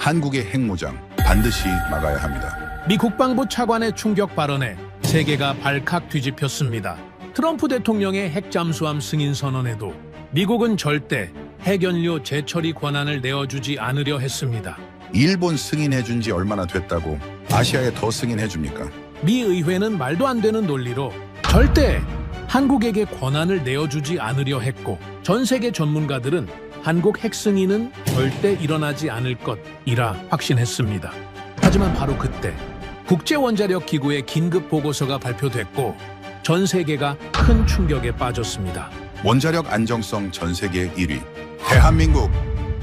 한국의 핵무장 반드시 막아야 합니다. 미 국방부 차관의 충격 발언에 세계가 발칵 뒤집혔습니다. 트럼프 대통령의 핵잠수함 승인 선언에도 미국은 절대 핵연료 재처리 권한을 내어주지 않으려 했습니다. 일본 승인해준 지 얼마나 됐다고 아시아에 더 승인해줍니까? 미 의회는 말도 안 되는 논리로 절대 한국에게 권한을 내어주지 않으려 했고, 전 세계 전문가들은 한국 핵 승인은 절대 일어나지 않을 것이라 확신했습니다. 하지만 바로 그때 국제원자력기구의 긴급 보고서가 발표됐고 전 세계가 큰 충격에 빠졌습니다. 원자력 안정성 전 세계 1위 대한민국.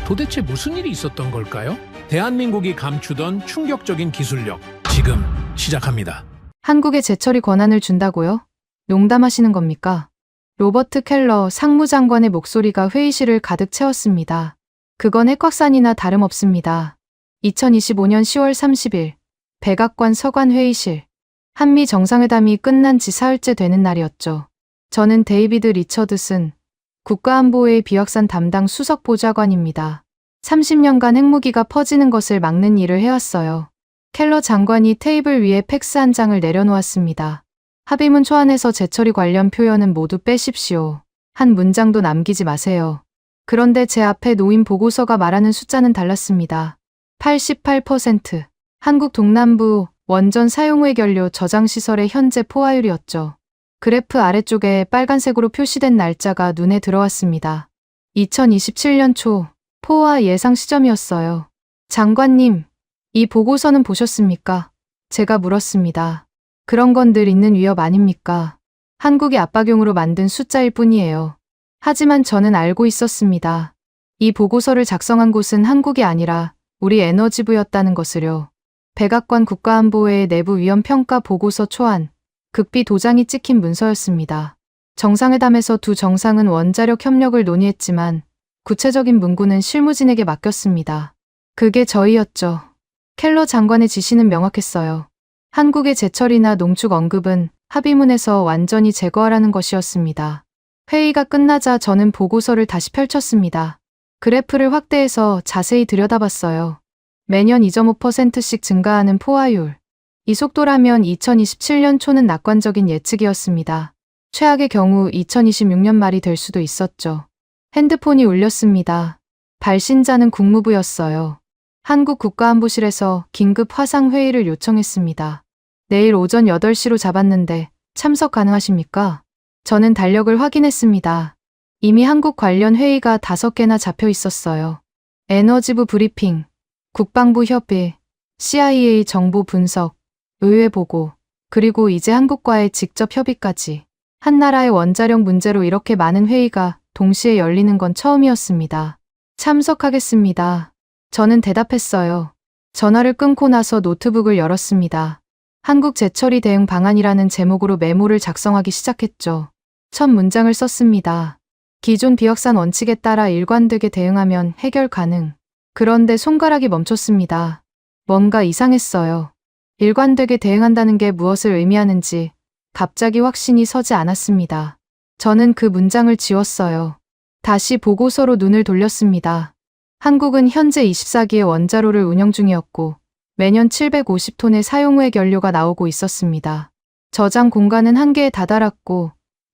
도대체 무슨 일이 있었던 걸까요? 대한민국이 감추던 충격적인 기술력, 지금 시작합니다. 한국에 재처리 권한을 준다고요? 농담하시는 겁니까? 로버트 켈러 상무장관의 목소리가 회의실을 가득 채웠습니다. 그건 핵확산이나 다름없습니다. 2025년 10월 30일 백악관 서관 회의실. 한미 정상회담이 끝난 지 사흘째 되는 날이었죠. 저는 데이비드 리처드슨 국가안보회의 비확산 담당 수석 보좌관입니다. 30년간 핵무기가 퍼지는 것을 막는 일을 해왔어요. 켈러 장관이 테이블 위에 팩스 한 장을 내려놓았습니다. 합의문 초안에서 재처리 관련 표현은 모두 빼십시오. 한 문장도 남기지 마세요. 그런데 제 앞에 놓인 보고서가 말하는 숫자는 달랐습니다. 88%. 한국 동남부 원전 사용 후 연료 저장시설의 현재 포화율이었죠. 그래프 아래쪽에 빨간색으로 표시된 날짜가 눈에 들어왔습니다. 2027년 초 포화 예상 시점이었어요. 장관님, 이 보고서는 보셨습니까? 제가 물었습니다. 그런 건 늘 있는 위협 아닙니까? 한국이 압박용으로 만든 숫자일 뿐이에요. 하지만 저는 알고 있었습니다. 이 보고서를 작성한 곳은 한국이 아니라 우리 에너지부였다는 것을요. 백악관 국가안보회의 내부 위험 평가 보고서 초안, 극비 도장이 찍힌 문서였습니다. 정상회담에서 두 정상은 원자력 협력을 논의했지만 구체적인 문구는 실무진에게 맡겼습니다. 그게 저희였죠. 켈러 장관의 지시는 명확했어요. 한국의 재처리나 농축 언급은 합의문에서 완전히 제거하라는 것이었습니다. 회의가 끝나자 저는 보고서를 다시 펼쳤습니다. 그래프를 확대해서 자세히 들여다봤어요. 매년 2.5%씩 증가하는 포화율. 이 속도라면 2027년 초는 낙관적인 예측이었습니다. 최악의 경우 2026년 말이 될 수도 있었죠. 핸드폰이 울렸습니다. 발신자는 국무부였어요. 한국 국가안보실에서 긴급 화상회의를 요청했습니다. 내일 오전 8시로 잡았는데 참석 가능하십니까? 저는 달력을 확인했습니다. 이미 한국 관련 회의가 5개나 잡혀 있었어요. 에너지부 브리핑, 국방부 협의, CIA 정보 분석, 의회 보고, 그리고 이제 한국과의 직접 협의까지. 한 나라의 원자력 문제로 이렇게 많은 회의가 동시에 열리는 건 처음이었습니다. 참석하겠습니다. 저는 대답했어요. 전화를 끊고 나서 노트북을 열었습니다. 한국 재처리 대응 방안이라는 제목으로 메모를 작성하기 시작했죠. 첫 문장을 썼습니다. 기존 비확산 원칙에 따라 일관되게 대응하면 해결 가능. 그런데 손가락이 멈췄습니다. 뭔가 이상했어요. 일관되게 대응한다는 게 무엇을 의미하는지 갑자기 확신이 서지 않았습니다. 저는 그 문장을 지웠어요. 다시 보고서로 눈을 돌렸습니다. 한국은 현재 24기의 원자로를 운영 중이었고 매년 750톤의 사용 후 핵연료가 나오고 있었습니다. 저장 공간은 한계에 다다랐고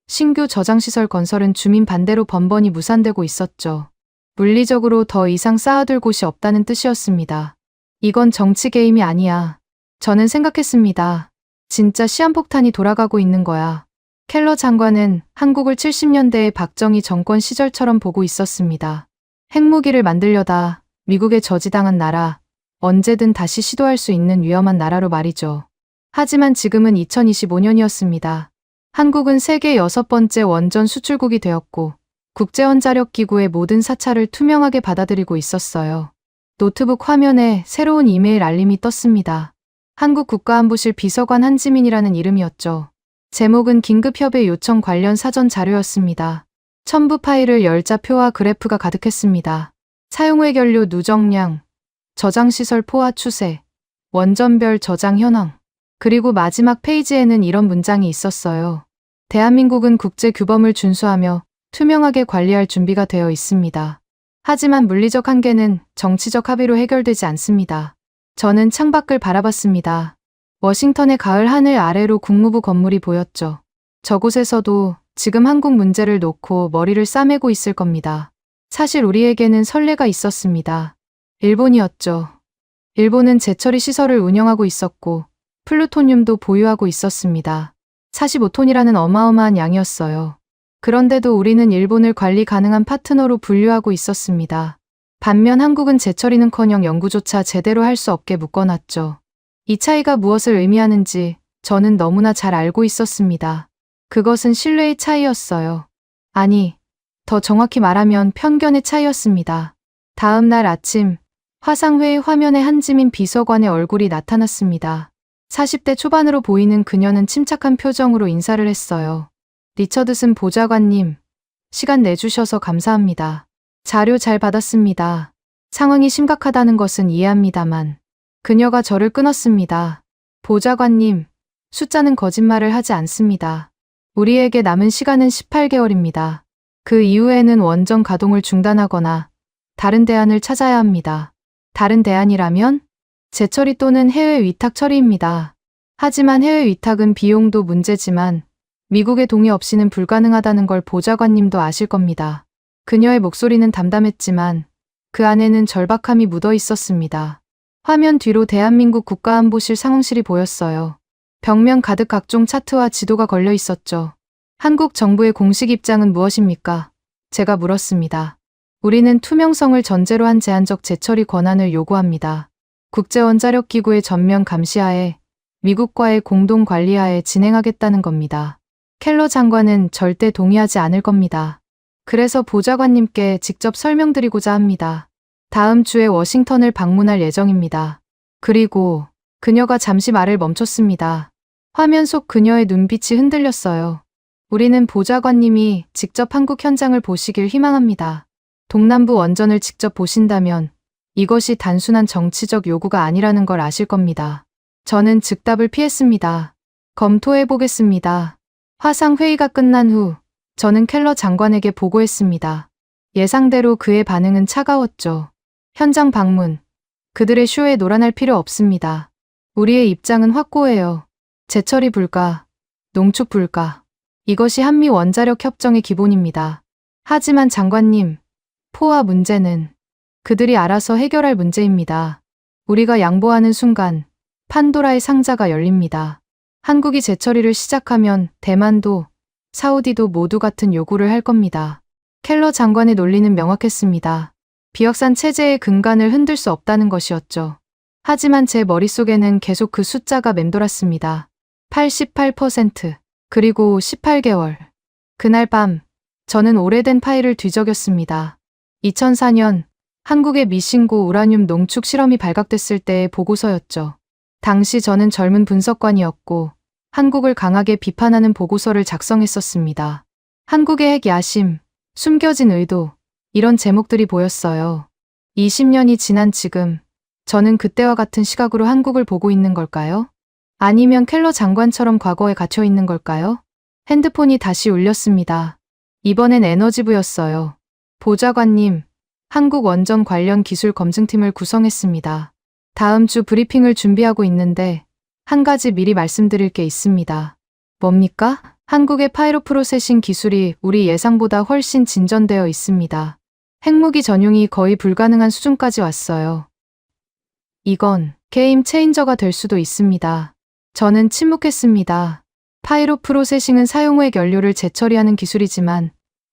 신규 저장시설 건설은 주민 반대로 번번이 무산되고 있었죠. 물리적으로 더 이상 쌓아둘 곳이 없다는 뜻이었습니다. 이건 정치 게임이 아니야. 저는 생각했습니다. 진짜 시한폭탄이 돌아가고 있는 거야. 켈러 장관은 한국을 70년대의 박정희 정권 시절처럼 보고 있었습니다. 핵무기를 만들려다 미국에 저지당한 나라, 언제든 다시 시도할 수 있는 위험한 나라로 말이죠. 하지만 지금은 2025년이었습니다. 한국은 세계 6번째 원전 수출국이 되었고 국제원자력기구의 모든 사찰을 투명하게 받아들이고 있었어요. 노트북 화면에 새로운 이메일 알림이 떴습니다. 한국 국가안보실 비서관 한지민이라는 이름이었죠. 제목은 긴급협의 요청 관련 사전 자료였습니다. 첨부 파일을 열자 표와 그래프가 가득했습니다. 사용 후 핵연료 누적량, 저장시설 포화 추세, 원전별 저장 현황, 그리고 마지막 페이지에는 이런 문장이 있었어요. 대한민국은 국제 규범을 준수하며 투명하게 관리할 준비가 되어 있습니다. 하지만 물리적 한계는 정치적 합의로 해결되지 않습니다. 저는 창밖을 바라봤습니다. 워싱턴의 가을 하늘 아래로 국무부 건물이 보였죠. 저곳에서도 지금 한국 문제를 놓고 머리를 싸매고 있을 겁니다. 사실 우리에게는 선례가 있었습니다. 일본이었죠. 일본은 재처리 시설을 운영하고 있었고 플루토늄도 보유하고 있었습니다. 45톤이라는 어마어마한 양이었어요. 그런데도 우리는 일본을 관리 가능한 파트너로 분류하고 있었습니다. 반면 한국은 재처리는커녕 연구조차 제대로 할 수 없게 묶어놨죠. 이 차이가 무엇을 의미하는지 저는 너무나 잘 알고 있었습니다. 그것은 신뢰의 차이였어요. 아니, 더 정확히 말하면 편견의 차이였습니다. 다음 날 아침, 화상회의 화면에 한지민 비서관의 얼굴이 나타났습니다. 40대 초반으로 보이는 그녀는 침착한 표정으로 인사를 했어요. 리처드슨 보좌관님, 시간 내주셔서 감사합니다. 자료 잘 받았습니다. 상황이 심각하다는 것은 이해합니다만. 그녀가 저를 끊었습니다. 보좌관님, 숫자는 거짓말을 하지 않습니다. 우리에게 남은 시간은 18개월입니다. 그 이후에는 원전 가동을 중단하거나 다른 대안을 찾아야 합니다. 다른 대안이라면? 재처리 또는 해외 위탁 처리입니다. 하지만 해외 위탁은 비용도 문제지만 미국의 동의 없이는 불가능하다는 걸 보좌관님도 아실 겁니다. 그녀의 목소리는 담담했지만 그 안에는 절박함이 묻어 있었습니다. 화면 뒤로 대한민국 국가안보실 상황실이 보였어요. 벽면 가득 각종 차트와 지도가 걸려 있었죠. 한국 정부의 공식 입장은 무엇입니까? 제가 물었습니다. 우리는 투명성을 전제로 한 제한적 재처리 권한을 요구합니다. 국제원자력기구의 전면 감시하에 미국과의 공동 관리하에 진행하겠다는 겁니다. 켈러 장관은 절대 동의하지 않을 겁니다. 그래서 보좌관님께 직접 설명드리고자 합니다. 다음 주에 워싱턴을 방문할 예정입니다. 그리고 그녀가 잠시 말을 멈췄습니다. 화면 속 그녀의 눈빛이 흔들렸어요. 우리는 보좌관님이 직접 한국 현장을 보시길 희망합니다. 동남부 원전을 직접 보신다면 이것이 단순한 정치적 요구가 아니라는 걸 아실 겁니다. 저는 즉답을 피했습니다. 검토해 보겠습니다. 화상 회의가 끝난 후 저는 켈러 장관에게 보고했습니다. 예상대로 그의 반응은 차가웠죠. 현장 방문. 그들의 쇼에 놀아날 필요 없습니다. 우리의 입장은 확고해요. 재처리 불가, 농축 불가. 이것이 한미 원자력 협정의 기본입니다. 하지만 장관님, 포화 문제는 그들이 알아서 해결할 문제입니다. 우리가 양보하는 순간 판도라의 상자가 열립니다. 한국이 재처리를 시작하면 대만도 사우디도 모두 같은 요구를 할 겁니다. 켈러 장관의 논리는 명확했습니다. 비확산 체제의 근간을 흔들 수 없다는 것이었죠. 하지만 제 머릿속에는 계속 그 숫자가 맴돌았습니다. 88%, 그리고 18개월. 그날 밤, 저는 오래된 파일을 뒤적였습니다. 2004년 한국의 미신고 우라늄 농축 실험이 발각됐을 때의 보고서였죠. 당시 저는 젊은 분석관이었고 한국을 강하게 비판하는 보고서를 작성했었습니다. 한국의 핵 야심, 숨겨진 의도, 이런 제목들이 보였어요. 20년이 지난 지금, 저는 그때와 같은 시각으로 한국을 보고 있는 걸까요? 아니면 켈러 장관처럼 과거에 갇혀 있는 걸까요? 핸드폰이 다시 울렸습니다. 이번엔 에너지부였어요. 보좌관님, 한국 원전 관련 기술 검증팀을 구성했습니다. 다음 주 브리핑을 준비하고 있는데 한 가지 미리 말씀드릴 게 있습니다. 뭡니까? 한국의 파이로 프로세싱 기술이 우리 예상보다 훨씬 진전되어 있습니다. 핵무기 전용이 거의 불가능한 수준까지 왔어요. 이건 게임 체인저가 될 수도 있습니다. 저는 침묵했습니다. 파이로 프로세싱은 사용 후의 연료를 재처리하는 기술이지만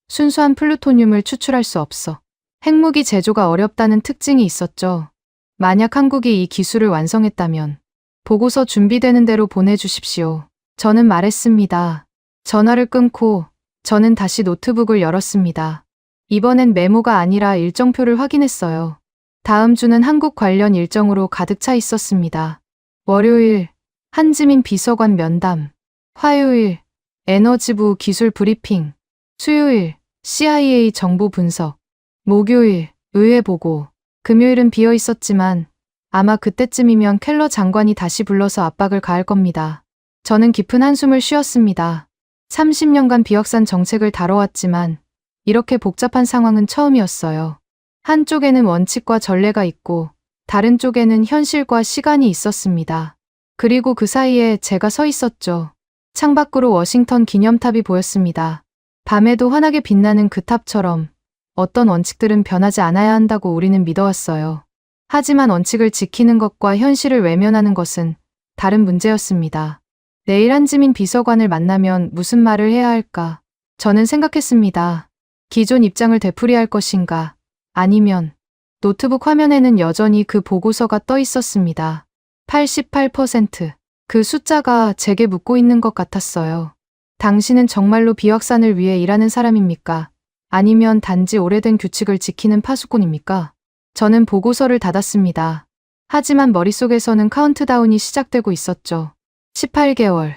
순수한 플루토늄을 추출할 수 없어. 핵무기 제조가 어렵다는 특징이 있었죠. 만약 한국이 이 기술을 완성했다면 보고서 준비되는 대로 보내주십시오. 저는 말했습니다. 전화를 끊고 저는 다시 노트북을 열었습니다. 이번엔 메모가 아니라 일정표를 확인했어요. 다음 주는 한국 관련 일정으로 가득 차 있었습니다. 월요일, 한지민 비서관 면담. 화요일, 에너지부 기술 브리핑. 수요일, CIA 정보 분석. 목요일, 의회 보고. 금요일은 비어 있었지만 아마 그때쯤이면 켈러 장관이 다시 불러서 압박을 가할 겁니다. 저는 깊은 한숨을 쉬었습니다. 30년간 비확산 정책을 다뤄왔지만 이렇게 복잡한 상황은 처음이었어요. 한쪽에는 원칙과 전례가 있고 다른 쪽에는 현실과 시간이 있었습니다. 그리고 그 사이에 제가 서 있었죠. 창밖으로 워싱턴 기념탑이 보였습니다. 밤에도 환하게 빛나는 그 탑처럼 어떤 원칙들은 변하지 않아야 한다고 우리는 믿어왔어요. 하지만 원칙을 지키는 것과 현실을 외면하는 것은 다른 문제였습니다. 내일 한지민 비서관을 만나면 무슨 말을 해야 할까? 저는 생각했습니다. 기존 입장을 되풀이할 것인가? 아니면 노트북 화면에는 여전히 그 보고서가 떠 있었습니다. 88%. 그 숫자가 제게 묻고 있는 것 같았어요. 당신은 정말로 비확산을 위해 일하는 사람입니까? 아니면 단지 오래된 규칙을 지키는 파수꾼입니까? 저는 보고서를 닫았습니다. 하지만 머릿속에서는 카운트다운이 시작되고 있었죠. 18개월,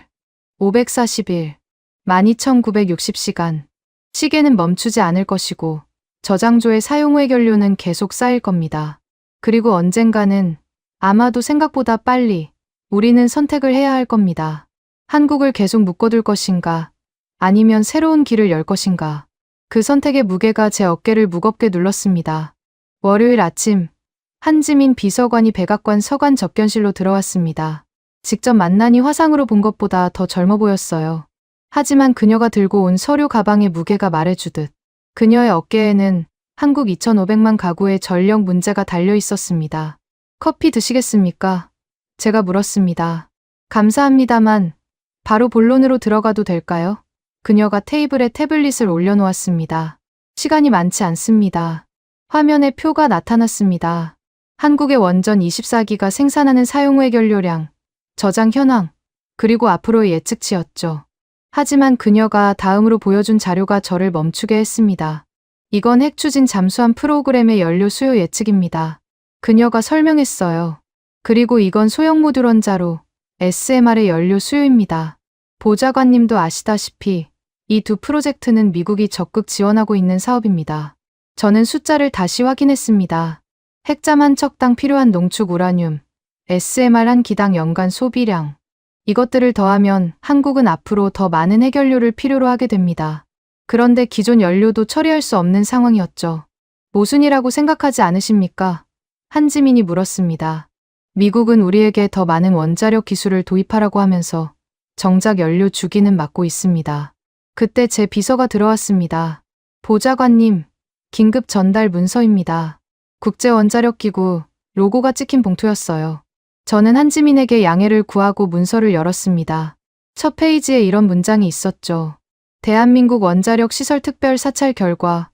540일, 12,960시간. 시계는 멈추지 않을 것이고 저장조의 사용 해결료는 계속 쌓일 겁니다. 그리고 언젠가는 아마도 생각보다 빨리 우리는 선택을 해야 할 겁니다. 한국을 계속 묶어둘 것인가? 아니면 새로운 길을 열 것인가? 그 선택의 무게가 제 어깨를 무겁게 눌렀습니다. 월요일 아침, 한지민 비서관이 백악관 서관 접견실로 들어왔습니다. 직접 만나니 화상으로 본 것보다 더 젊어 보였어요. 하지만 그녀가 들고 온 서류 가방의 무게가 말해주듯 그녀의 어깨에는 한국 2,500만 가구의 전력 문제가 달려 있었습니다. 커피 드시겠습니까? 제가 물었습니다. 감사합니다만 바로 본론으로 들어가도 될까요? 그녀가 테이블에 태블릿을 올려놓았습니다. 시간이 많지 않습니다. 화면에 표가 나타났습니다. 한국의 원전 24기가 생산하는 사용 해결료량, 저장 현황, 그리고 앞으로의 예측치였죠. 하지만 그녀가 다음으로 보여준 자료가 저를 멈추게 했습니다. 이건 핵추진 잠수함 프로그램의 연료 수요 예측입니다. 그녀가 설명했어요. 그리고 이건 소형 모듈 원자로 SMR의 연료 수요입니다. 보좌관님도 아시다시피 이 두 프로젝트는 미국이 적극 지원하고 있는 사업입니다. 저는 숫자를 다시 확인했습니다. 핵잠 한 척당 필요한 농축 우라늄, SMR 한 기당 연간 소비량. 이것들을 더하면 한국은 앞으로 더 많은 해결료를 필요로 하게 됩니다. 그런데 기존 연료도 처리할 수 없는 상황이었죠. 모순이라고 생각하지 않으십니까? 한지민이 물었습니다. 미국은 우리에게 더 많은 원자력 기술을 도입하라고 하면서 정작 연료 주기는 막고 있습니다. 그때 제 비서가 들어왔습니다. 보좌관님, 긴급 전달 문서입니다. 국제원자력기구 로고가 찍힌 봉투였어요. 저는 한지민에게 양해를 구하고 문서를 열었습니다. 첫 페이지에 이런 문장이 있었죠. 대한민국 원자력 시설 특별 사찰 결과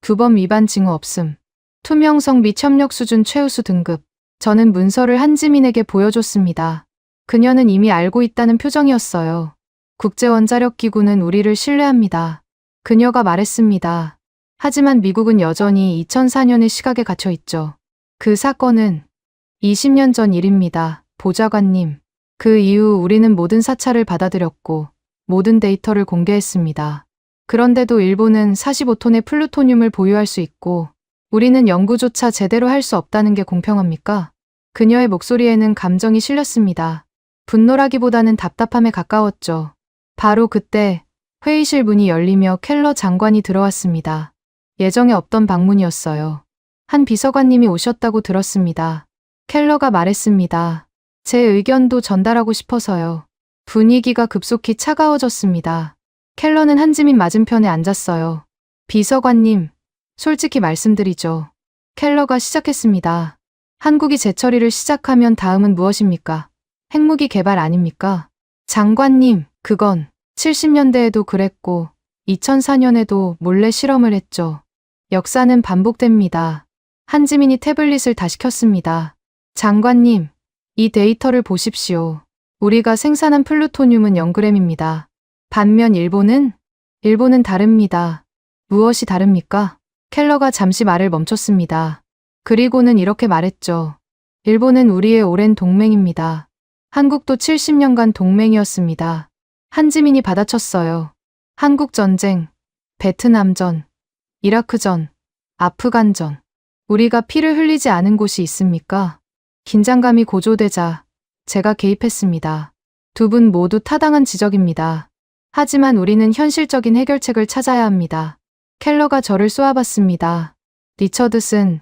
규범 위반 징후 없음. 투명성 및 협력 수준 최우수 등급. 저는 문서를 한지민에게 보여줬습니다. 그녀는 이미 알고 있다는 표정이었어요. 국제원자력기구는 우리를 신뢰합니다. 그녀가 말했습니다. 하지만 미국은 여전히 2004년의 시각에 갇혀 있죠. 그 사건은 20년 전 일입니다. 보좌관님. 그 이후 우리는 모든 사찰을 받아들였고 모든 데이터를 공개했습니다. 그런데도 일본은 45톤의 플루토늄을 보유할 수 있고 우리는 연구조차 제대로 할 수 없다는 게 공평합니까? 그녀의 목소리에는 감정이 실렸습니다. 분노라기보다는 답답함에 가까웠죠. 바로 그때 회의실 문이 열리며 켈러 장관이 들어왔습니다. 예정에 없던 방문이었어요. 한 비서관님이 오셨다고 들었습니다. 켈러가 말했습니다. 제 의견도 전달하고 싶어서요. 분위기가 급속히 차가워졌습니다. 켈러는 한지민 맞은편에 앉았어요. 비서관님, 솔직히 말씀드리죠. 켈러가 시작했습니다. 한국이 재처리를 시작하면 다음은 무엇입니까? 핵무기 개발 아닙니까? 장관님, 그건 70년대에도 그랬고 2004년에도 몰래 실험을 했죠. 역사는 반복됩니다. 한지민이 태블릿을 다시 켰습니다. 장관님, 이 데이터를 보십시오. 우리가 생산한 플루토늄은 0g입니다. 반면 일본은 다릅니다. 무엇이 다릅니까? 켈러가 잠시 말을 멈췄습니다. 그리고는 이렇게 말했죠. 일본은 우리의 오랜 동맹입니다. 한국도 70년간 동맹이었습니다. 한지민이 받아쳤어요. 한국전쟁, 베트남전, 이라크전, 아프간전. 우리가 피를 흘리지 않은 곳이 있습니까? 긴장감이 고조되자 제가 개입했습니다. 두 분 모두 타당한 지적입니다. 하지만 우리는 현실적인 해결책을 찾아야 합니다. 켈러가 저를 쏘아봤습니다. 리처드슨,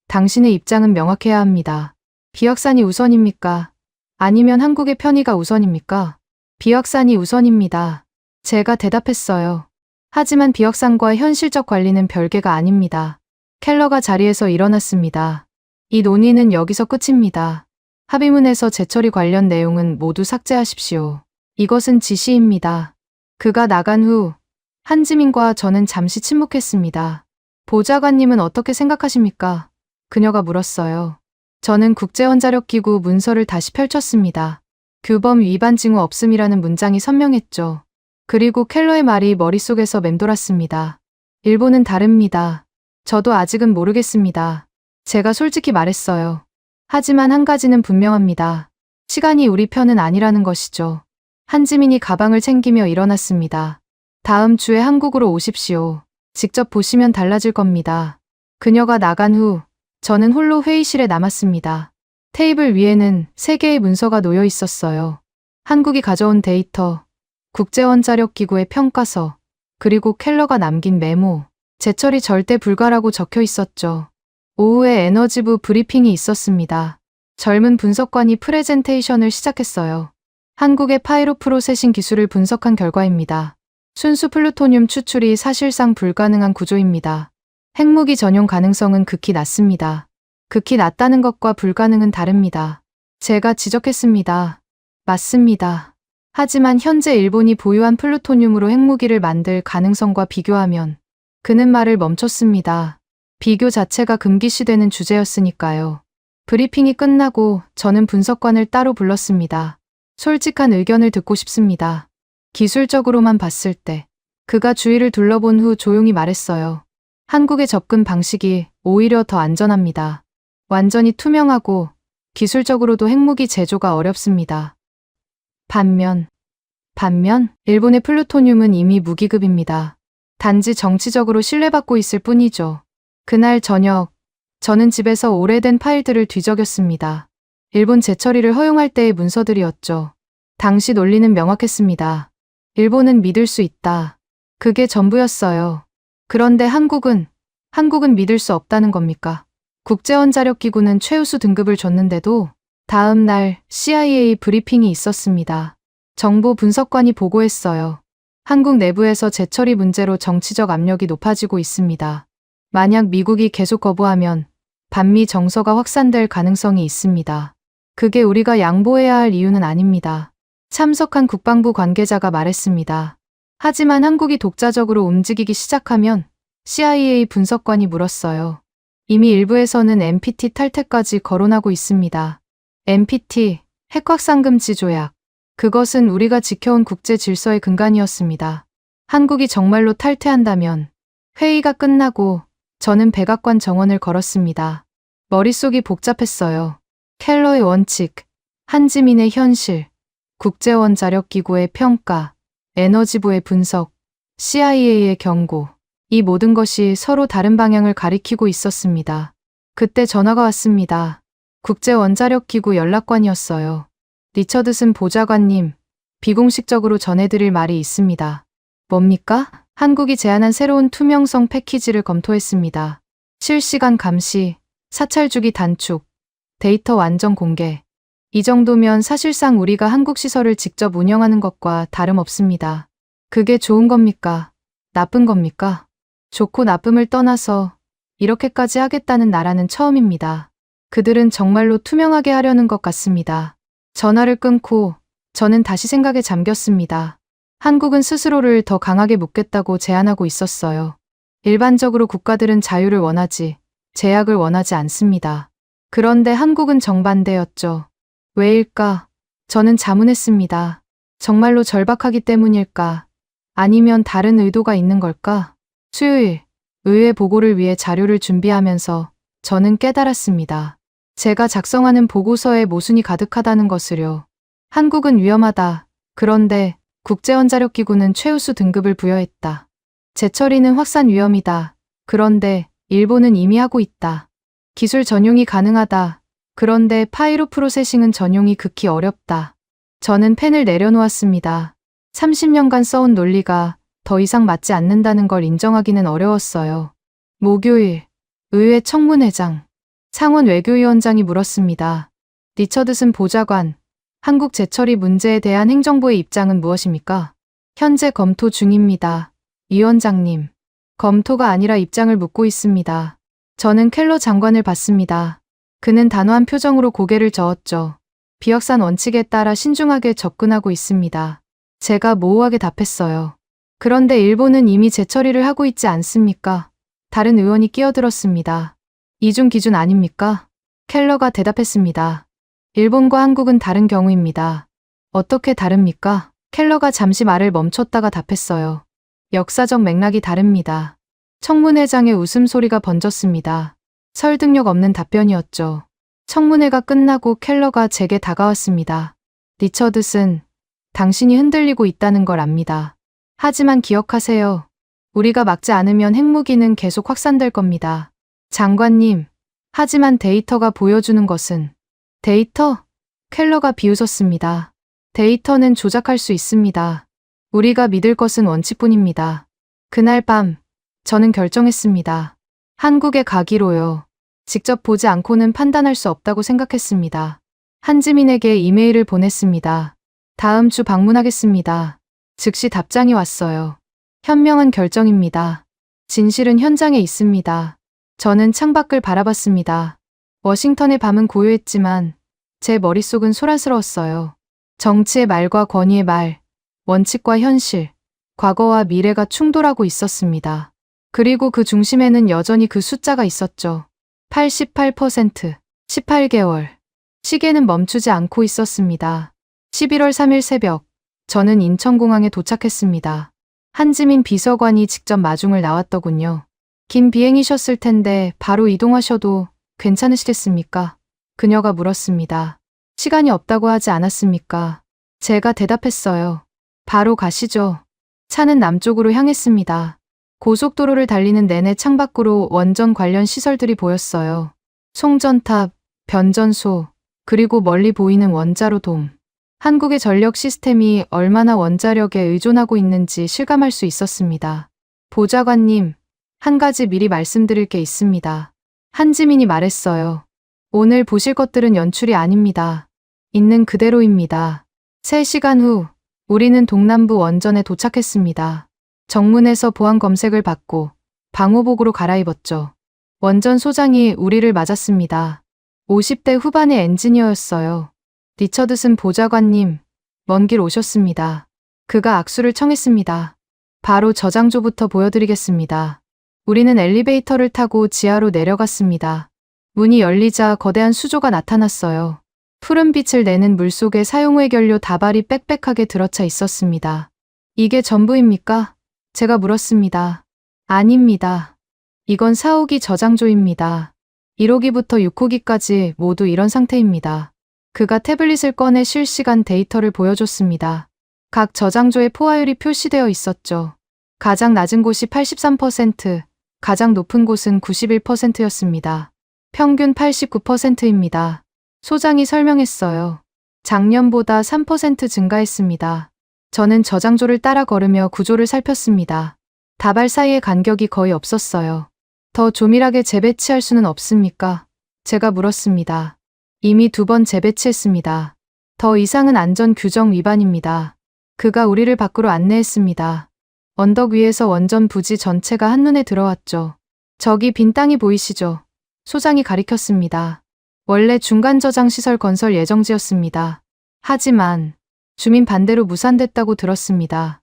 당신의 입장은 명확해야 합니다. 비확산이 우선입니까? 아니면 한국의 편의가 우선입니까? 비확산이 우선입니다. 제가 대답했어요. 하지만 비확산과 현실적 관리는 별개가 아닙니다. 켈러가 자리에서 일어났습니다. 이 논의는 여기서 끝입니다. 합의문에서 재처리 관련 내용은 모두 삭제하십시오. 이것은 지시입니다. 그가 나간 후 한지민과 저는 잠시 침묵했습니다. 보좌관님은 어떻게 생각하십니까? 그녀가 물었어요. 저는 국제원자력기구 문서를 다시 펼쳤습니다. 규범 위반 징후 없음이라는 문장이 선명했죠. 그리고 켈러의 말이 머릿속에서 맴돌았습니다. 일본은 다릅니다. 저도 아직은 모르겠습니다. 제가 솔직히 말했어요. 하지만 한 가지는 분명합니다. 시간이 우리 편은 아니라는 것이죠. 한지민이 가방을 챙기며 일어났습니다. 다음 주에 한국으로 오십시오. 직접 보시면 달라질 겁니다. 그녀가 나간 후 저는 홀로 회의실에 남았습니다. 테이블 위에는 3개의 문서가 놓여 있었어요. 한국이 가져온 데이터, 국제원자력기구의 평가서, 그리고 켈러가 남긴 메모. 재처리 절대 불가라고 적혀 있었죠. 오후에 에너지부 브리핑이 있었습니다. 젊은 분석관이 프레젠테이션을 시작했어요. 한국의 파이로프로세싱 기술을 분석한 결과입니다. 순수 플루토늄 추출이 사실상 불가능한 구조입니다. 핵무기 전용 가능성은 극히 낮습니다. 극히 낮다는 것과 불가능은 다릅니다. 제가 지적했습니다. 맞습니다. 하지만 현재 일본이 보유한 플루토늄으로 핵무기를 만들 가능성과 비교하면 그는 말을 멈췄습니다. 비교 자체가 금기시되는 주제였으니까요. 브리핑이 끝나고 저는 분석관을 따로 불렀습니다. 솔직한 의견을 듣고 싶습니다. 기술적으로만 봤을 때 그가 주위를 둘러본 후 조용히 말했어요. 한국의 접근 방식이 오히려 더 안전합니다. 완전히 투명하고 기술적으로도 핵무기 제조가 어렵습니다. 반면 일본의 플루토늄은 이미 무기급입니다. 단지 정치적으로 신뢰받고 있을 뿐이죠. 그날 저녁 저는 집에서 오래된 파일들을 뒤적였습니다. 일본 재처리를 허용할 때의 문서들이었죠. 당시 논리는 명확했습니다. 일본은 믿을 수 있다. 그게 전부였어요. 그런데 한국은 믿을 수 없다는 겁니까? 국제원자력기구는 최우수 등급을 줬는데도 다음 날 CIA 브리핑이 있었습니다. 정보 분석관이 보고했어요. 한국 내부에서 재처리 문제로 정치적 압력이 높아지고 있습니다. 만약 미국이 계속 거부하면 반미 정서가 확산될 가능성이 있습니다. 그게 우리가 양보해야 할 이유는 아닙니다. 참석한 국방부 관계자가 말했습니다. 하지만 한국이 독자적으로 움직이기 시작하면 CIA 분석관이 물었어요. 이미 일부에서는 NPT 탈퇴까지 거론하고 있습니다. NPT, 핵확산금지 조약. 그것은 우리가 지켜온 국제 질서의 근간이었습니다. 한국이 정말로 탈퇴한다면 회의가 끝나고 저는 백악관 정원을 걸었습니다. 머릿속이 복잡했어요. 켈러의 원칙, 한지민의 현실, 국제원자력기구의 평가, 에너지부의 분석, CIA의 경고. 이 모든 것이 서로 다른 방향을 가리키고 있었습니다. 그때 전화가 왔습니다. 국제원자력기구 연락관이었어요. 리처드슨 보좌관님, 비공식적으로 전해드릴 말이 있습니다. 뭡니까? 한국이 제안한 새로운 투명성 패키지를 검토했습니다. 실시간 감시, 사찰주기 단축, 데이터 완전 공개. 이 정도면 사실상 우리가 한국 시설을 직접 운영하는 것과 다름없습니다. 그게 좋은 겁니까? 나쁜 겁니까? 좋고 나쁨을 떠나서 이렇게까지 하겠다는 나라는 처음입니다. 그들은 정말로 투명하게 하려는 것 같습니다. 전화를 끊고 저는 다시 생각에 잠겼습니다. 한국은 스스로를 더 강하게 묶겠다고 제안하고 있었어요. 일반적으로 국가들은 자유를 원하지, 제약을 원하지 않습니다. 그런데 한국은 정반대였죠. 왜일까? 저는 자문했습니다. 정말로 절박하기 때문일까? 아니면 다른 의도가 있는 걸까? 수요일, 의회 보고를 위해 자료를 준비하면서 저는 깨달았습니다. 제가 작성하는 보고서에 모순이 가득하다는 것을요. 한국은 위험하다. 그런데 국제원자력기구는 최우수 등급을 부여했다. 재처리는 확산 위험이다. 그런데 일본은 이미 하고 있다. 기술 전용이 가능하다. 그런데 파이로 프로세싱은 전용이 극히 어렵다. 저는 펜을 내려놓았습니다. 30년간 써온 논리가 더 이상 맞지 않는다는 걸 인정하기는 어려웠어요. 목요일, 의회 청문회장, 상원 외교위원장이 물었습니다. 리처드슨 보좌관, 한국 재처리 문제에 대한 행정부의 입장은 무엇입니까? 현재 검토 중입니다. 위원장님, 검토가 아니라 입장을 묻고 있습니다. 저는 켈러 장관을 봤습니다. 그는 단호한 표정으로 고개를 저었죠. 비확산 원칙에 따라 신중하게 접근하고 있습니다. 제가 모호하게 답했어요. 그런데 일본은 이미 재처리를 하고 있지 않습니까? 다른 의원이 끼어들었습니다. 이중 기준 아닙니까? 켈러가 대답했습니다. 일본과 한국은 다른 경우입니다. 어떻게 다릅니까? 켈러가 잠시 말을 멈췄다가 답했어요. 역사적 맥락이 다릅니다. 청문회장의 웃음소리가 번졌습니다. 설득력 없는 답변이었죠. 청문회가 끝나고 켈러가 제게 다가왔습니다. 리처드슨, 당신이 흔들리고 있다는 걸 압니다. 하지만 기억하세요. 우리가 막지 않으면 핵무기는 계속 확산될 겁니다. 장관님, 하지만 데이터가 보여주는 것은 데이터? 켈러가 비웃었습니다. 데이터는 조작할 수 있습니다. 우리가 믿을 것은 원칙뿐입니다. 그날 밤, 저는 결정했습니다. 한국에 가기로요. 직접 보지 않고는 판단할 수 없다고 생각했습니다. 한지민에게 이메일을 보냈습니다. 다음 주 방문하겠습니다. 즉시 답장이 왔어요. 현명한 결정입니다. 진실은 현장에 있습니다. 저는 창밖을 바라봤습니다. 워싱턴의 밤은 고요했지만 제 머릿속은 소란스러웠어요. 정치의 말과 권위의 말, 원칙과 현실, 과거와 미래가 충돌하고 있었습니다. 그리고 그 중심에는 여전히 그 숫자가 있었죠. 88%, 18개월. 시계는 멈추지 않고 있었습니다. 11월 3일 새벽, 저는 인천공항에 도착했습니다. 한지민 비서관이 직접 마중을 나왔더군요. 긴 비행이셨을 텐데 바로 이동하셔도 괜찮으시겠습니까? 그녀가 물었습니다. 시간이 없다고 하지 않았습니까? 제가 대답했어요. 바로 가시죠. 차는 남쪽으로 향했습니다. 고속도로를 달리는 내내 창밖으로 원전 관련 시설들이 보였어요. 송전탑, 변전소, 그리고 멀리 보이는 원자로 돔. 한국의 전력 시스템이 얼마나 원자력에 의존하고 있는지 실감할 수 있었습니다. 보좌관님, 한 가지 미리 말씀드릴 게 있습니다. 한지민이 말했어요. 오늘 보실 것들은 연출이 아닙니다. 있는 그대로입니다. 3시간 후, 우리는 동남부 원전에 도착했습니다. 정문에서 보안 검색을 받고 방호복으로 갈아입었죠. 원전 소장이 우리를 맞았습니다. 50대 후반의 엔지니어였어요. 리처드슨 보좌관님, 먼 길 오셨습니다. 그가 악수를 청했습니다. 바로 저장소부터 보여드리겠습니다. 우리는 엘리베이터를 타고 지하로 내려갔습니다. 문이 열리자 거대한 수조가 나타났어요. 푸른 빛을 내는 물속에 사용후의 결료 다발이 빽빽하게 들어차 있었습니다. 이게 전부입니까? 제가 물었습니다. 아닙니다. 이건 4호기 저장소입니다. 1호기부터 6호기까지 모두 이런 상태입니다. 그가 태블릿을 꺼내 실시간 데이터를 보여줬습니다. 각 저장소의 포화율이 표시되어 있었죠. 가장 낮은 곳이 83%, 가장 높은 곳은 91%였습니다. 평균 89%입니다. 소장이 설명했어요. 작년보다 3% 증가했습니다. 저는 저장소를 따라 걸으며 구조를 살폈습니다. 다발 사이의 간격이 거의 없었어요. 더 조밀하게 재배치할 수는 없습니까? 제가 물었습니다. 이미 2번 재배치했습니다. 더 이상은 안전 규정 위반입니다. 그가 우리를 밖으로 안내했습니다. 언덕 위에서 원전 부지 전체가 한눈에 들어왔죠. 저기 빈 땅이 보이시죠? 소장이 가리켰습니다. 원래 중간 저장 시설 건설 예정지였습니다. 하지만 주민 반대로 무산됐다고 들었습니다.